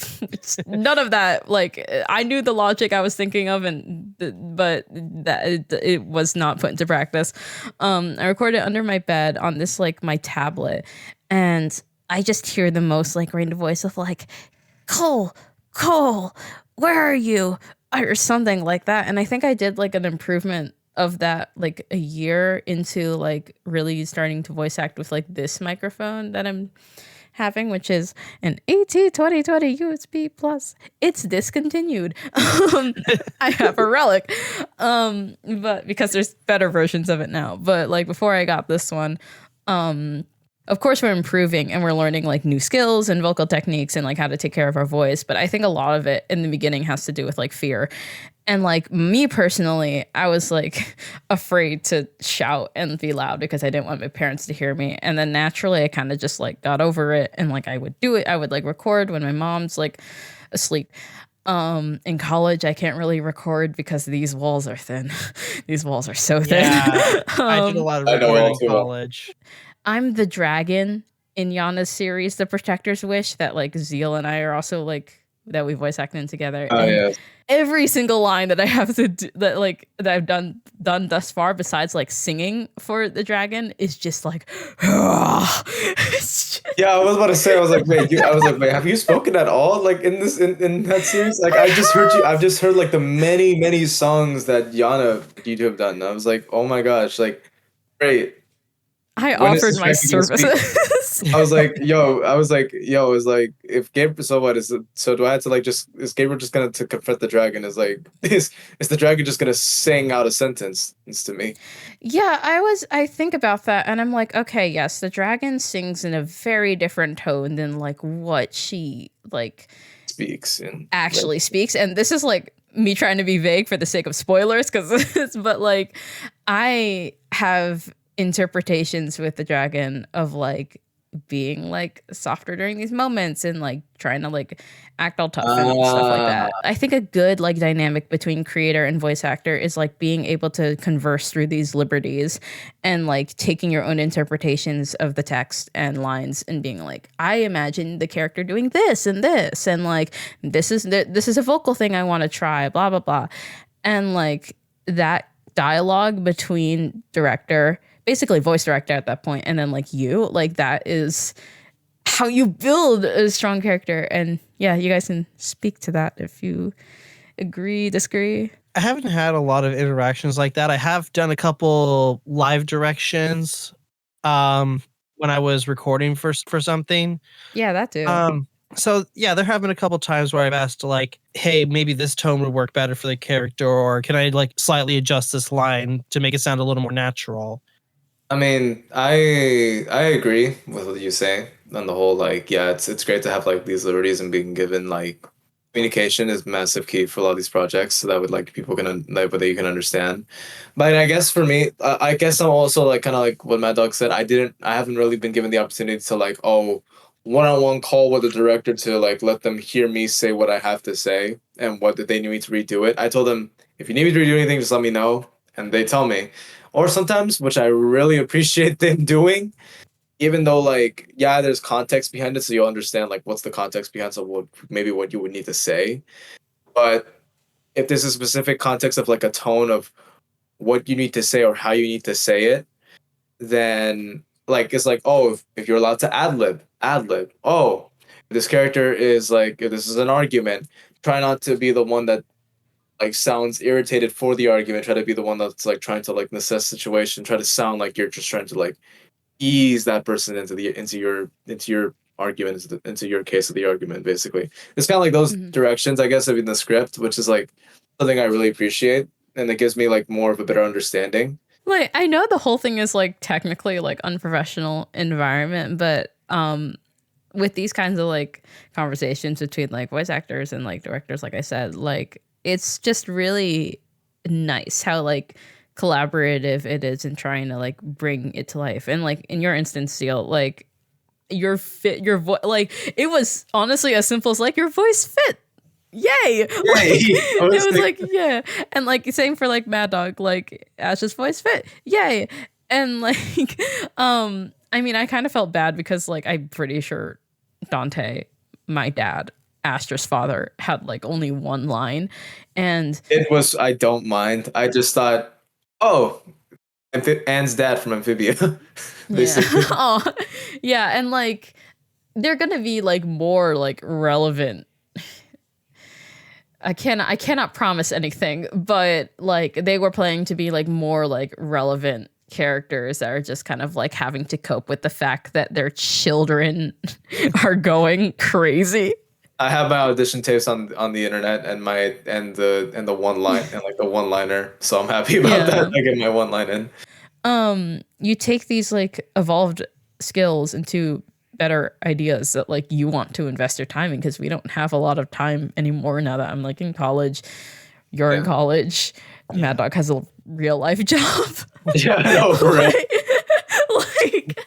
None of that, like I knew the logic I was thinking of, but that it was not put into practice. I recorded it under my bed on this like my tablet, and I just hear the most like rained voice of like, Cole, where are you? Or something like that. And I think I did like an improvement of that like a year into like really starting to voice act with like this microphone that I'm having, which is an AT2020 USB plus. It's discontinued. I have a relic. But because there's better versions of it now. But like before I got this one, of course we're improving and we're learning like new skills and vocal techniques and like how to take care of our voice. But I think a lot of it in the beginning has to do with like fear. And like me personally, I was like afraid to shout and be loud because I didn't want my parents to hear me. And then naturally I kind of just like got over it, and like I would do it. I would like record when my mom's like asleep. In college I can't really record because these walls are thin. These walls are so thin. Yeah, I did a lot of recording in college. I'm the dragon in Yana's series, The Protector's Wish, that like Zeal and I are also like that we voice acting together. Oh, yes. Every single line that I have to do, that I've done thus far, besides like singing for the dragon, is just like. Yeah, I was about to say. I was like, wait. Have you spoken at all? Like in that series? Like I just heard you. I've just heard like the many songs that Yana you have done. I was like, oh my gosh, like great. I offered my services. I was like, if Gabriel, so do I have to like is Gabriel just gonna to confront the dragon? Is the dragon just gonna sing out a sentence to me? Yeah, I think about that and I'm like, okay, yes, the dragon sings in a very different tone than like what she like speaks and actually speaks. And this is like me trying to be vague for the sake of spoilers, but like I have interpretations with the dragon of like being like softer during these moments and like trying to like act all tough and stuff like that. I think a good like dynamic between creator and voice actor is like being able to converse through these liberties and like taking your own interpretations of the text and lines and being like, I imagine the character doing this and this, and like this is a vocal thing I want to try, blah blah blah. And like that dialogue between director, basically voice director at that point, and then like you, like that is how you build a strong character. And yeah, you guys can speak to that if you agree, disagree. I haven't had a lot of interactions like that. I have done a couple live directions when I was recording for something. Yeah, that too. So yeah, there have been a couple times where I've asked like, hey, maybe this tone would work better for the character, or can I like slightly adjust this line to make it sound a little more natural? I mean, I agree with what you say on the whole. Like, yeah, it's great to have like these liberties and being given like communication is massive key for a lot of these projects, so that would like people can like whether you can understand. But I guess for me, I guess I'm also like kind of like what maddog said. I haven't really been given the opportunity to like one-on-one call with the director to like let them hear me say what I have to say and what they need me to redo it. I told them if you need me to do anything, just let me know. And they tell me. Or sometimes, which I really appreciate them doing, even though like, yeah, there's context behind it, so you'll understand like what's the context behind so what you would need to say. But if there's a specific context of like a tone of what you need to say or how you need to say it, then like it's like, oh, if you're allowed to ad lib. Oh, if this character is like, if this is an argument, try not to be the one that like sounds irritated for the argument. Try to be the one that's like trying to like assess situation. Try to sound like you're just trying to like ease that person into your argument, into your case of the argument. Basically, it's kind of like those directions, I guess, of in the script, which is like something I really appreciate, and it gives me like more of a better understanding. Like, I know the whole thing is like technically like unprofessional environment, but with these kinds of like conversations between like voice actors and like directors, like I said, like it's just really nice how like collaborative it is in trying to like bring it to life. And like in your instance, Zeal, like your voice, like it was honestly as simple as like your voice fit. Yay! Like, it was like, yeah. And like same for like Mad Dog, like Ash's voice fit. Yay. And like I mean, I kind of felt bad because like I'm pretty sure Dante, my dad, Astra's father, had like only one line. And it was, I don't mind. I just thought, oh, Anne's dad from Amphibia. Basically. Yeah. Oh, yeah. And like they're gonna be like more like relevant. I cannot promise anything, but like they were planning to be like more like relevant characters that are just kind of like having to cope with the fact that their children are going crazy. I have my audition tapes on the internet and the one line and like the one liner, so I'm happy about that. I get my one line in. You take these like evolved skills into better ideas that like you want to invest your time in, because we don't have a lot of time anymore now that I'm like in college. You're in college. Mad Dog has a real life job. Yeah, I know, right? like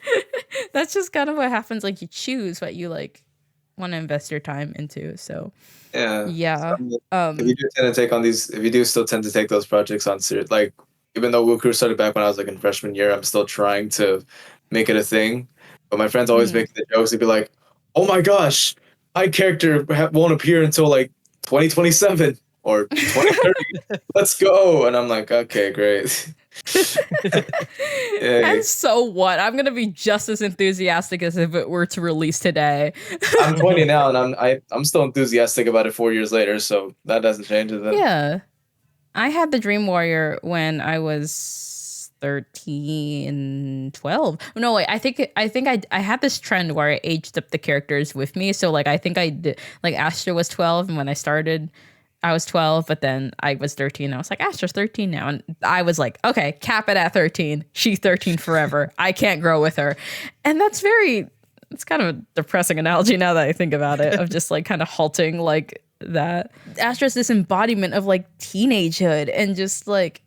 that's just kind of what happens. Like you choose what you like want to invest your time into. So yeah. If you do tend to take on these, if you do still tend to take those projects on serious, like even though Woo Crew started back when I was like in freshman year, I'm still trying to make it a thing. But my friends always make the jokes. They'd be like, "Oh my gosh, my character won't appear until like 2027 or 2030. Let's go!" And I'm like, "Okay, great." And so what? I'm gonna be just as enthusiastic as if it were to release today. I'm 20 now, and I'm still enthusiastic about it 4 years later. So that doesn't change it. Yeah, I had the Dream Warrior when I was 13, 12. No, wait, I think I had this trend where I aged up the characters with me. So like I think I did, like Astra was 12, and when I started I was 12, but then I was 13. I was like, Astra's 13 now. And I was like, okay, cap it at 13. She's 13 forever. I can't grow with her. And it's kind of a depressing analogy now that I think about it, of just like kind of halting like that. Astra's this embodiment of like teenagehood, and just like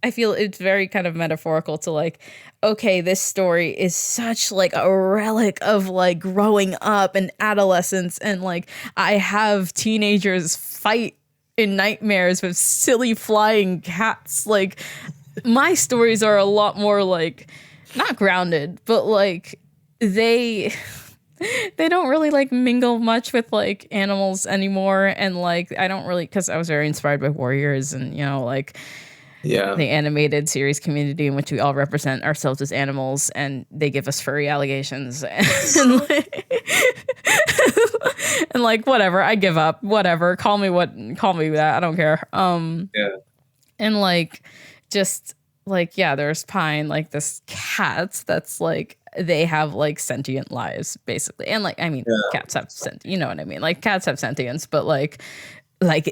I feel it's very kind of metaphorical to like, okay, this story is such like a relic of like growing up and adolescence, and like I have teenagers fight in nightmares with silly flying cats. Like my stories are a lot more like not grounded, but like they don't really like mingle much with like animals anymore. And like I don't really, because I was very inspired by Warriors and like the animated series community in which we all represent ourselves as animals, and they give us furry allegations and like whatever, I give up, whatever, call me that, I don't care. And like just like there's Pine, like this cat that's like they have like sentient lives basically, and like I mean cats have you know what I mean, like cats have sentience, but like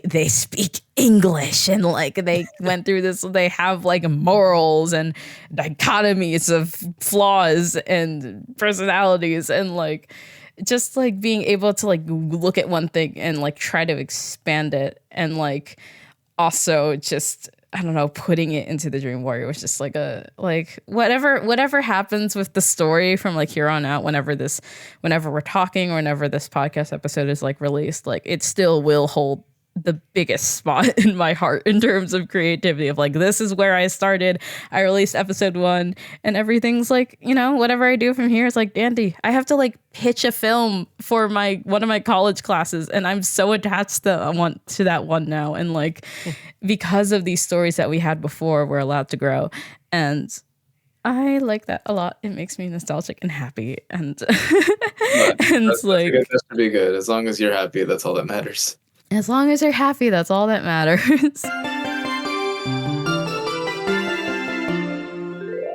they speak English, and like they went through this, they have like morals and dichotomies of flaws and personalities, and like just like being able to like look at one thing and like try to expand it, and like also just I don't know, putting it into the Dream Warrior was just like whatever happens with the story from like here on out, whenever we're talking or whenever this podcast episode is like released, like it still will hold the biggest spot in my heart in terms of creativity of like, this is where I started. I released episode 1 and everything's like, you know, whatever I do from here is like dandy. I have to like pitch a film for one of my college classes, and I'm so attached to that one now. And like, because of these stories that we had before, we're allowed to grow. And I like that a lot. It makes me nostalgic and happy. And, and it's like, that should be good. As long as you're happy, that's all that matters. As long as you're happy, that's all that matters.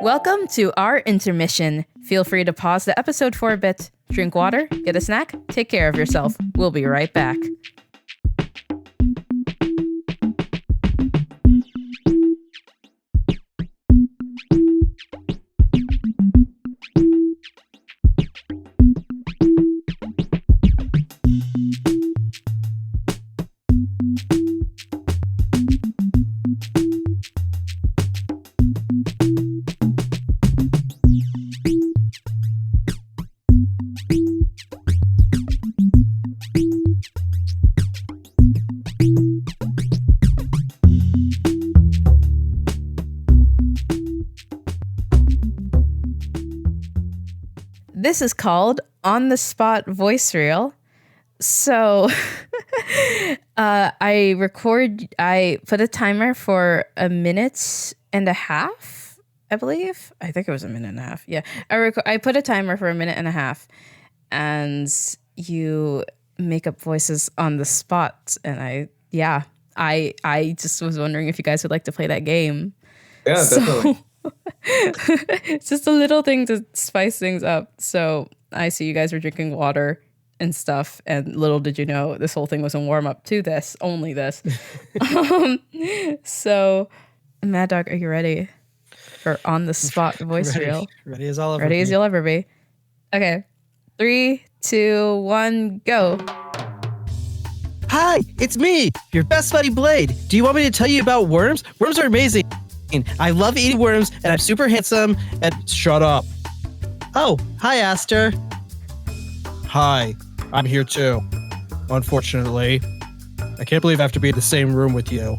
Welcome to our intermission. Feel free to pause the episode for a bit, drink water, get a snack, take care of yourself. We'll be right back. This is called On the Spot Voice Reel. So I put a timer for 1.5 minutes, I believe. I think it was 1.5 minutes. Yeah. I put a timer for 1.5 minutes, and you make up voices on the spot. And I just was wondering if you guys would like to play that game. Yeah, definitely. It's just a little thing to spice things up. So I see you guys were drinking water and stuff, and little did you know this whole thing was a warm up to this, only this. So Mad Dog, are you ready for on the spot voice reel? Ready as I'll ever Ready be. as you'll ever be. Okay, 3, 2, 1, go. Hi, it's me, your best buddy Blade. Do you want me to tell you about worms? Worms are amazing. I love eating worms, and I'm super handsome, and shut up. Oh, hi, Aster. Hi, I'm here too. Unfortunately, I can't believe I have to be in the same room with you.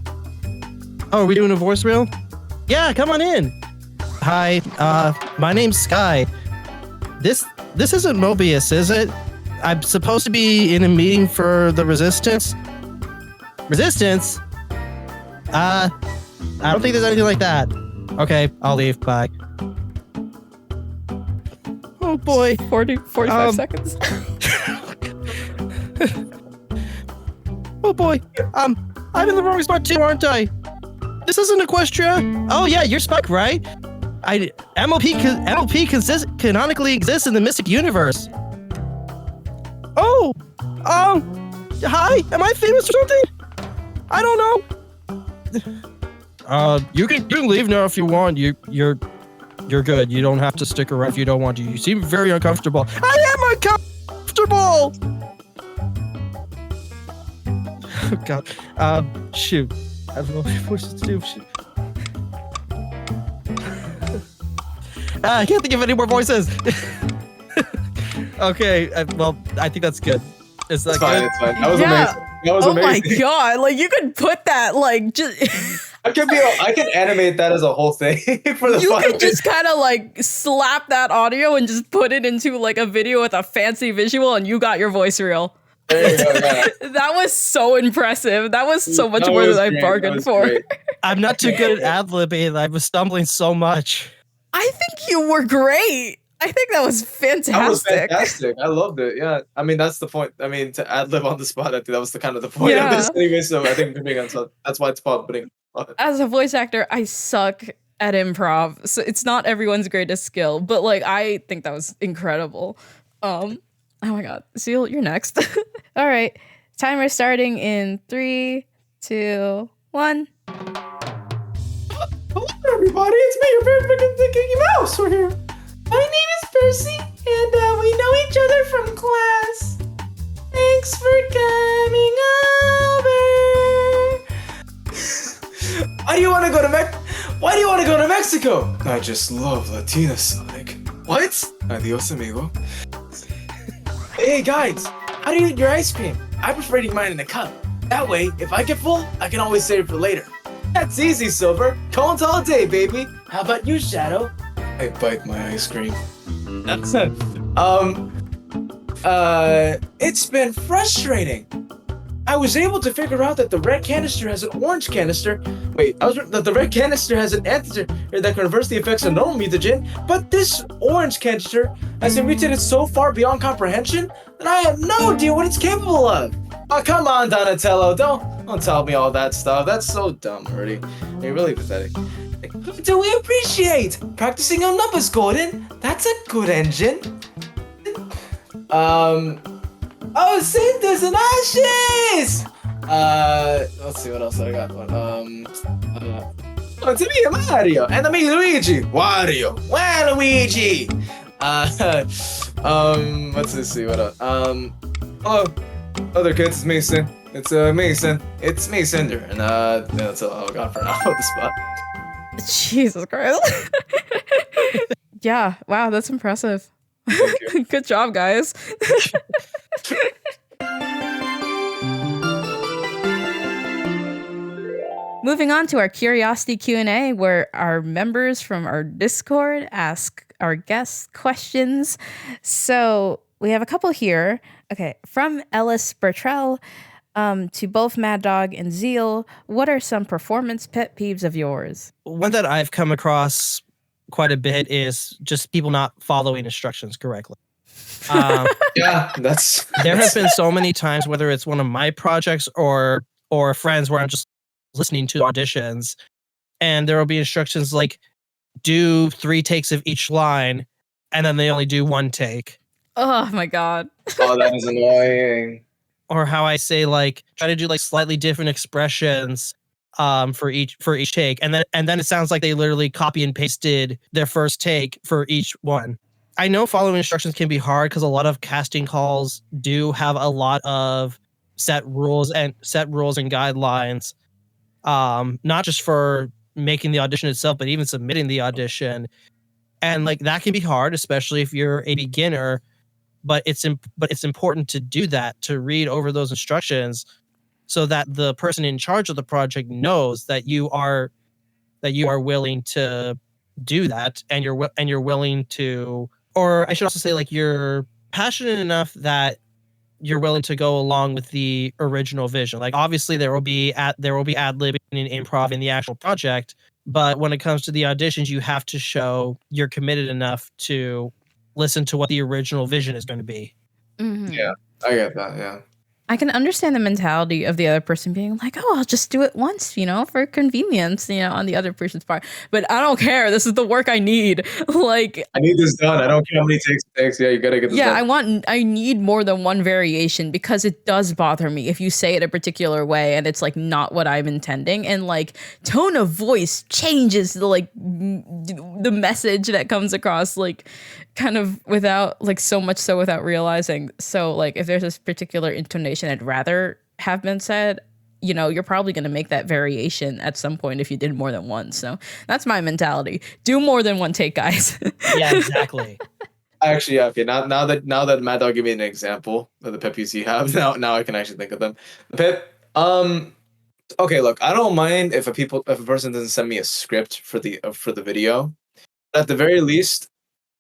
Oh, are we doing a voice reel? Yeah, come on in. Hi, my name's Sky. This isn't Mobius, is it? I'm supposed to be in a meeting for the Resistance. Resistance? I don't think there's anything like that. Okay, I'll leave. Bye. Oh boy. 45 seconds. Oh boy. I'm in the wrong spot too, aren't I? This isn't Equestria. Oh yeah, you're Spike, right? MLP canonically exists in the Mystic Universe. Oh, hi. Am I famous or something? I don't know. You can leave now if you want. You're good. You don't have to stick around if you don't want to. You seem very uncomfortable. I am uncomfortable. Oh God. Shoot. I don't know what to do. Shoot. I can't think of any more voices. Okay. Well, I think that's good. Is that good? It's fine. That was amazing. That was amazing. My God. Like, you could put that, like, just... I can animate that as a whole thing for the You fun. could just kind of, like, slap that audio and just put it into, like, a video with a fancy visual, and you got your voice reel. There you go, yeah. That was so impressive. That was so much more than I bargained for. Great. I'm not too good at ad-libbing. I was stumbling so much. I think you were great. I think that was fantastic. That was fantastic. I loved it. Yeah. I mean, that's the point. I mean, to ad lib on the spot, I think that was the kind of the point of this anyway. So I think that's why it's called putting. As a voice actor, I suck at improv. So it's not everyone's greatest skill, but like I think that was incredible. Oh my God. Zeal, you're next. All right. Timer starting in 3, 2, 1. Hello, everybody. It's me, your favorite freaking Thinking Mouse. We're here. My name is Percy, and we know each other from class. Thanks for coming over. Why do you want to go to Mexico? I just love Latina Sonic. What? Adios, amigo. Hey guys, how do you eat your ice cream? I prefer eating mine in a cup. That way, if I get full, I can always save it for later. That's easy, Silver. Cones all day, baby. How about you, Shadow? I bite my ice cream. That's it. It's been frustrating. I was able to figure out that the red canister has an orange canister. Wait, that the red canister has an antigen that can reverse the effects of normal mutagen, but this orange canister has been mutated so far beyond comprehension that I have no idea what it's capable of. Oh, come on, Donatello. Don't tell me all that stuff. That's so dumb, already. You're really pathetic. Do we appreciate practicing on numbers, Gordon? That's a good engine. Oh, cinders and ashes! Let's see what else I got. It's me, Mario, and me, Luigi. Wario, Waluigi. Let's see what else. Oh, other kids, it's Mason. It's Mason. It's me, Cinder, and yeah, that's all I got for now on the spot. Jesus Christ. Yeah, wow, that's impressive. Good job, guys. Moving on to our curiosity Q&A, where our members from our Discord ask our guests questions. So we have a couple here. Okay, from Ellis Bertrell to both Mad Dog and Zeal, what are some performance pet peeves of yours? One that I've come across quite a bit is just people not following instructions correctly. Yeah, there have been so many times, whether it's one of my projects or friends, where I'm just listening to auditions, and there will be instructions like do 3 takes of each line, and then they only do 1 take. Oh my god. Oh, that is annoying. Or how I say, like, try to do like slightly different expressions for each take, and then it sounds like they literally copy and pasted their first take for each one. I know following instructions can be hard because a lot of casting calls do have a lot of set rules and guidelines, not just for making the audition itself, but even submitting the audition. And like that can be hard, especially if you're a beginner. But it's important to do that, to read over those instructions, so that the person in charge of the project knows that you are willing to do that, and you're willing to, or I should also say, like, you're passionate enough that you're willing to go along with the original vision. Like, obviously there will be ad-libbing and improv in the actual project, but when it comes to the auditions, you have to show you're committed enough to listen to what the original vision is going to be. Mm-hmm. Yeah, I get that. Yeah. I can understand the mentality of the other person being like, oh, I'll just do it once, for convenience, on the other person's part. But I don't care. This is the work I need. Like, I need this done. I don't care how many takes it takes. Yeah, you gotta get this done. I need more than one variation, because it does bother me if you say it a particular way and it's like not what I'm intending. And like tone of voice changes the message that comes across, like kind of without, like, so much so without realizing. So like if there's this particular intonation I'd rather have been said, you're probably going to make that variation at some point if you did more than one. So that's my mentality. Do more than 1 take, guys. Yeah, exactly. Actually, yeah, okay. Now that Matt Dog gave me an example of the pet peeves you have, now I can actually think of them. Okay, look, I don't mind if a person doesn't send me a script for the video. But at the very least,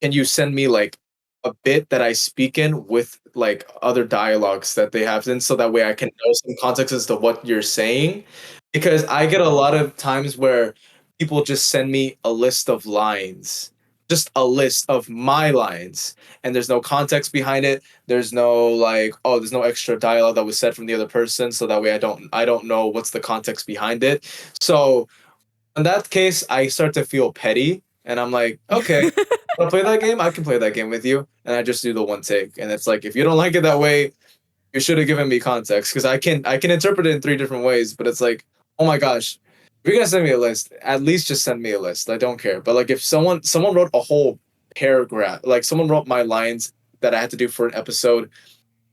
can you send me like a bit that I speak in with like other dialogues that they have in, so that way I can know some context as to what you're saying? Because I get a lot of times where people just send me a list of lines, just a list of my lines, and there's no context behind it. There's no there's no extra dialogue that was said from the other person, so that way I don't know what's the context behind it. So in that case, I start to feel petty. And I'm like, okay, wanna play that game? I can play that game with you. And I just do the 1 take. And it's like, if you don't like it that way, you should have given me context, because I can interpret it in 3 different ways. But it's like, oh my gosh, if you're gonna send me a list, at least just send me a list. I don't care. But like, if someone wrote a whole paragraph, like someone wrote my lines that I had to do for an episode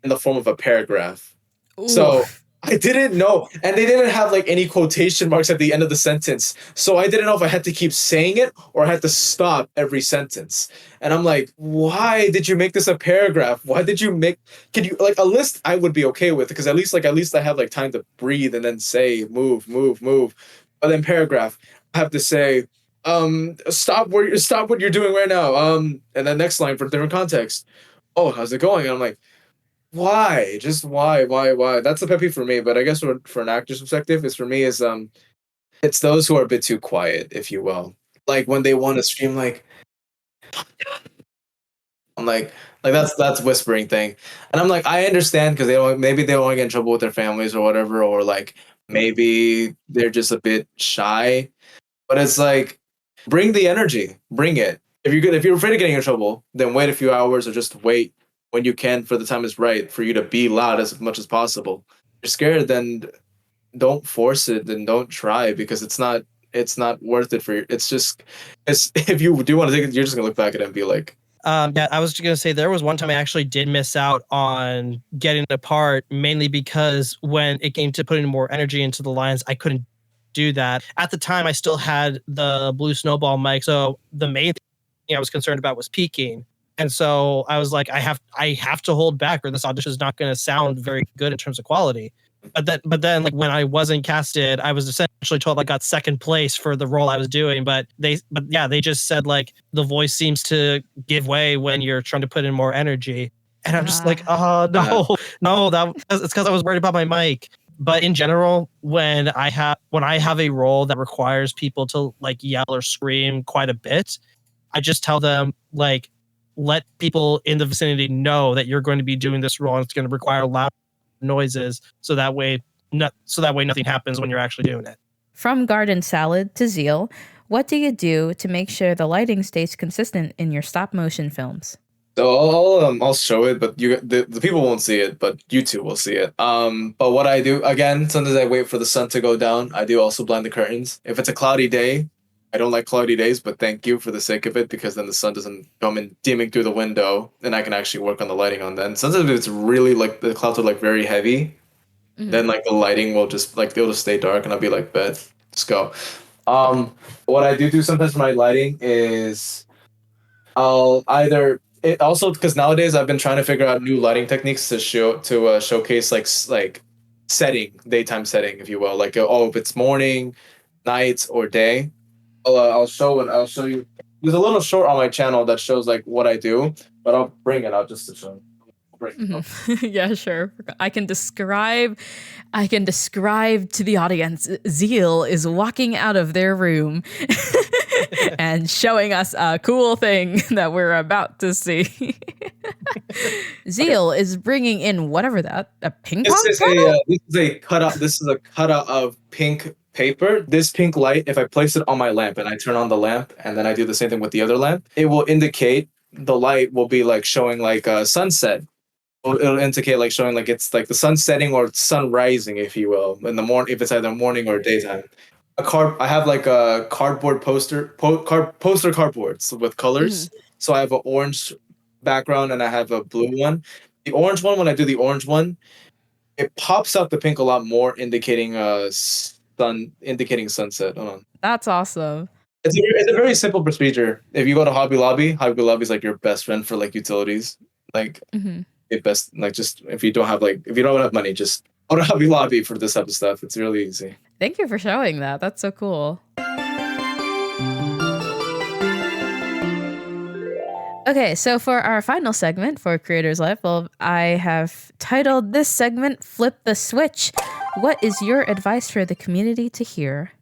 in the form of a paragraph. Ooh. So I didn't know, and they didn't have like any quotation marks at the end of the sentence, so I didn't know if I had to keep saying it or I had to stop every sentence. And I'm like, why did you make this a paragraph? Why did you make? Can you like a list? I would be okay with, because at least I have like time to breathe and then say move, move, move. But then paragraph, I have to say, stop what you're doing right now. And then next line for different context. Oh, how's it going? And I'm like, why? Just why? That's a pet peeve for me. But I guess for an actor's perspective, is for me is it's those who are a bit too quiet, if you will. Like when they want to scream, like I'm like that's whispering thing, and I'm like I understand because maybe they don't want to get in trouble with their families or whatever, or like maybe they're just a bit shy. But it's like bring the energy, bring it. If you're afraid of getting in trouble, then wait a few hours or just wait when you can for the time is right for you to be loud as much as possible. If you're scared, then don't force it, then don't try, because it's not worth it for you. It's if you do want to take it, you're just gonna look back at it and be like, Yeah, I was going to say there was one time I actually did miss out on getting the part, mainly because when it came to putting more energy into the lines, I couldn't do that. At the time, I still had the blue snowball mic, so the main thing I was concerned about was peaking. And so I was like, I have to hold back, or this audition is not going to sound very good in terms of quality. But then, like when I wasn't casted, I was essentially told I got second place for the role I was doing. But they just said like the voice seems to give way when you're trying to put in more energy, and I'm just like, oh no, it's because I was worried about my mic. But in general, when I have a role that requires people to like yell or scream quite a bit, I just tell them like, let people in the vicinity know that you're going to be doing this role and it's going to require loud noises, so that way nothing happens when you're actually doing it. From garden salad to Zeal, what do you do to make sure the lighting stays consistent in your stop motion films? so I'll show it, but the people won't see it, but YouTube will see it. But what I do again, sometimes I wait for the sun to go down. I do also blind the curtains. If it's a cloudy day, I don't like cloudy days, but thank you for the sake of it, because then the sun doesn't come in dimming through the window, and I can actually work on the lighting on that. And sometimes if it's really like the clouds are like very heavy, then like the lighting will just like it'll just stay dark, and I'll be like, bet, let's go. What I do sometimes for my lighting is I'll either it also, because nowadays I've been trying to figure out new lighting techniques to showcase like daytime setting, if you will, like if it's morning, night, or day. I'll show you. There's a little short on my channel that shows like what I do, but I'll bring it out just to show. Yeah, sure. I can describe to the audience. Zeal is walking out of their room and showing us a cool thing that we're about to see. Zeal is bringing in whatever a ping pong paddle? This is a cutout. This is a cutout of pink paper. This pink light, if I place it on my lamp and I turn on the lamp and then I do the same thing with the other lamp, it will indicate, the light will be like showing like a sunset. It'll indicate like showing like it's like the sun setting or sun rising, if you will, in the morning, if it's either morning or daytime. I have like a cardboard cardboards with colors. So I have an orange background and I have a blue one. The orange one, when I do the orange one, it pops out the pink a lot more, indicating sunset. Hold on. That's awesome. It's a very simple procedure. If you go to Hobby Lobby is like your best friend for like utilities. Like it best, like, just if you don't have money, just go to Hobby Lobby for this type of stuff. It's really easy. Thank you for showing that. That's so cool. Okay, so for our final segment for Creators Lightbulb, I have titled this segment Flip the Switch. What is your advice for the community to hear?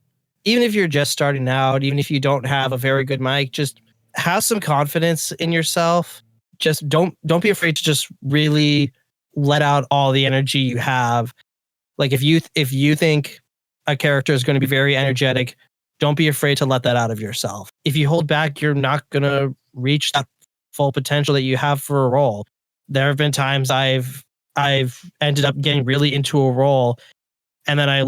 Even if you're just starting out, even if you don't have a very good mic, just have some confidence in yourself. Just don't be afraid to just really let out all the energy you have. Like if you think a character is going to be very energetic, don't be afraid to let that out of yourself. If you hold back, you're not going to reach that full potential that you have for a role. There have been times I've ended up getting really into a role, and then I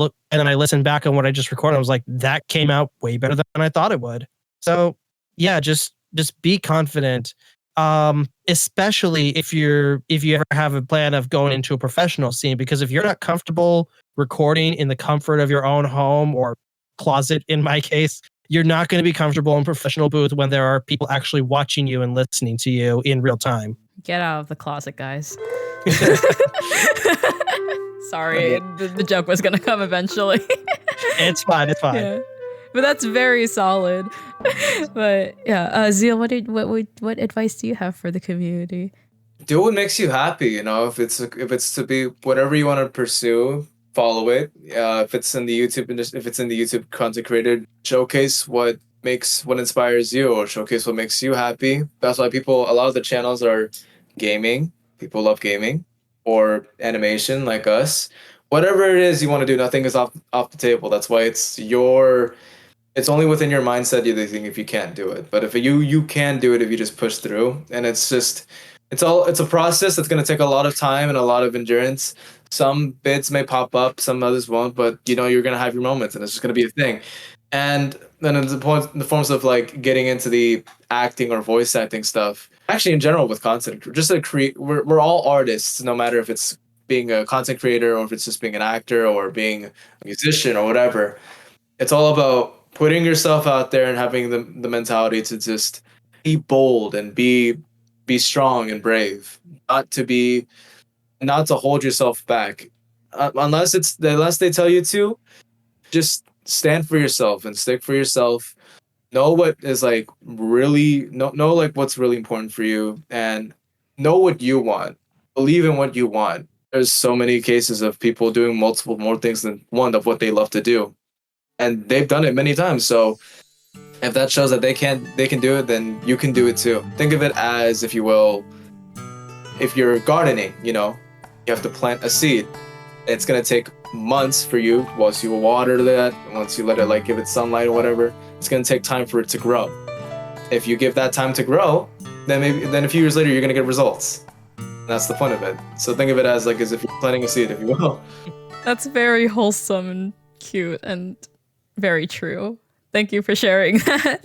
listen back on what I just recorded. I was like, that came out way better than I thought it would. So yeah, just be confident. especially if you ever have a plan of going into a professional scene, because if you're not comfortable recording in the comfort of your own home or closet, in my case, you're not going to be comfortable in professional booth when there are people actually watching you and listening to you in real time. Get out of the closet, guys. Sorry, the joke was going to come eventually. It's fine. It's fine. Yeah. But that's very solid. But yeah, Zeal, what advice do you have for the community? Do what makes you happy. You know, if it's to be whatever you want to pursue, follow it. If it's in the YouTube content creator, showcase what inspires you, or showcase what makes you happy. That's why a lot of the channels are gaming. People love gaming, or animation like us. Whatever it is you want to do, nothing is off the table. That's why it's only within your mindset you think if you can't do it. But if you can do it if you just push through. And it's a process that's going to take a lot of time and a lot of endurance. Some bits may pop up, some others won't, but you're going to have your moments, and it's just going to be a thing. And then in the forms of like getting into the acting or voice acting stuff, actually in general with content, we're all artists, no matter if it's being a content creator or if it's just being an actor or being a musician or whatever. It's all about putting yourself out there and having the mentality to just be bold and be strong and brave, not to hold yourself back, unless they tell you to. Just stand for yourself and stick for yourself. Know what is like really know like what's really important for you, and know what you want. Believe in what you want. There's so many cases of people doing multiple more things than one of what they love to do, and they've done it many times. So if that shows that they can do it, then you can do it too. Think of it as, if you will, if you're gardening, you have to plant a seed. It's going to take months for you once you water that, once you let it give it sunlight or whatever. It's going to take time for it to grow. If you give that time to grow, then a few years later you're going to get results. And that's the point of it. So think of it as if you're planting a seed, if you will. That's very wholesome and cute and very true. Thank you for sharing that.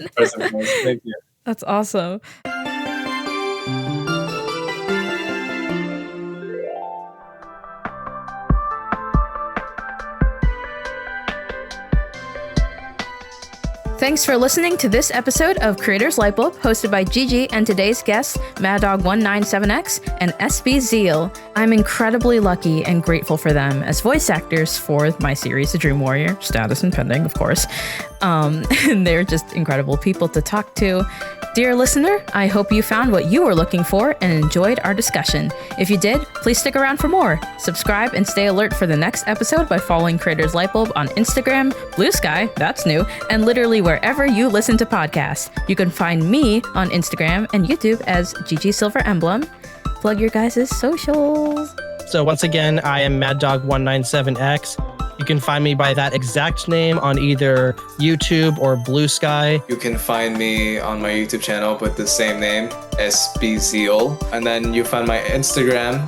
Thank you. That's awesome. Thanks for listening to this episode of Creators Lightbulb, hosted by Gigi and today's guests, maddog197x and SB Zeal. I'm incredibly lucky and grateful for them as voice actors for my series, The Dream Warrior, status and pending, of course. And they're just incredible people to talk to. Dear listener, I hope you found what you were looking for and enjoyed our discussion. If you did, please stick around for more. Subscribe and stay alert for the next episode by following Creators Lightbulb on Instagram, Blue Sky, that's new, and literally wherever you listen to podcasts. You can find me on Instagram and YouTube as Gigi Silver Emblem. Plug your guys' socials. So once again, I am maddog197x. You can find me by that exact name on either YouTube or Blue Sky. You can find me on my YouTube channel with the same name, SB Zeal. And then you find my Instagram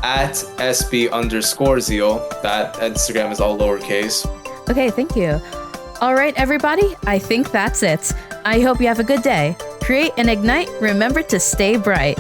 at SB_Zeal. That Instagram is all lowercase. Okay, thank you. All right, everybody, I think that's it. I hope you have a good day. Create and ignite. Remember to stay bright.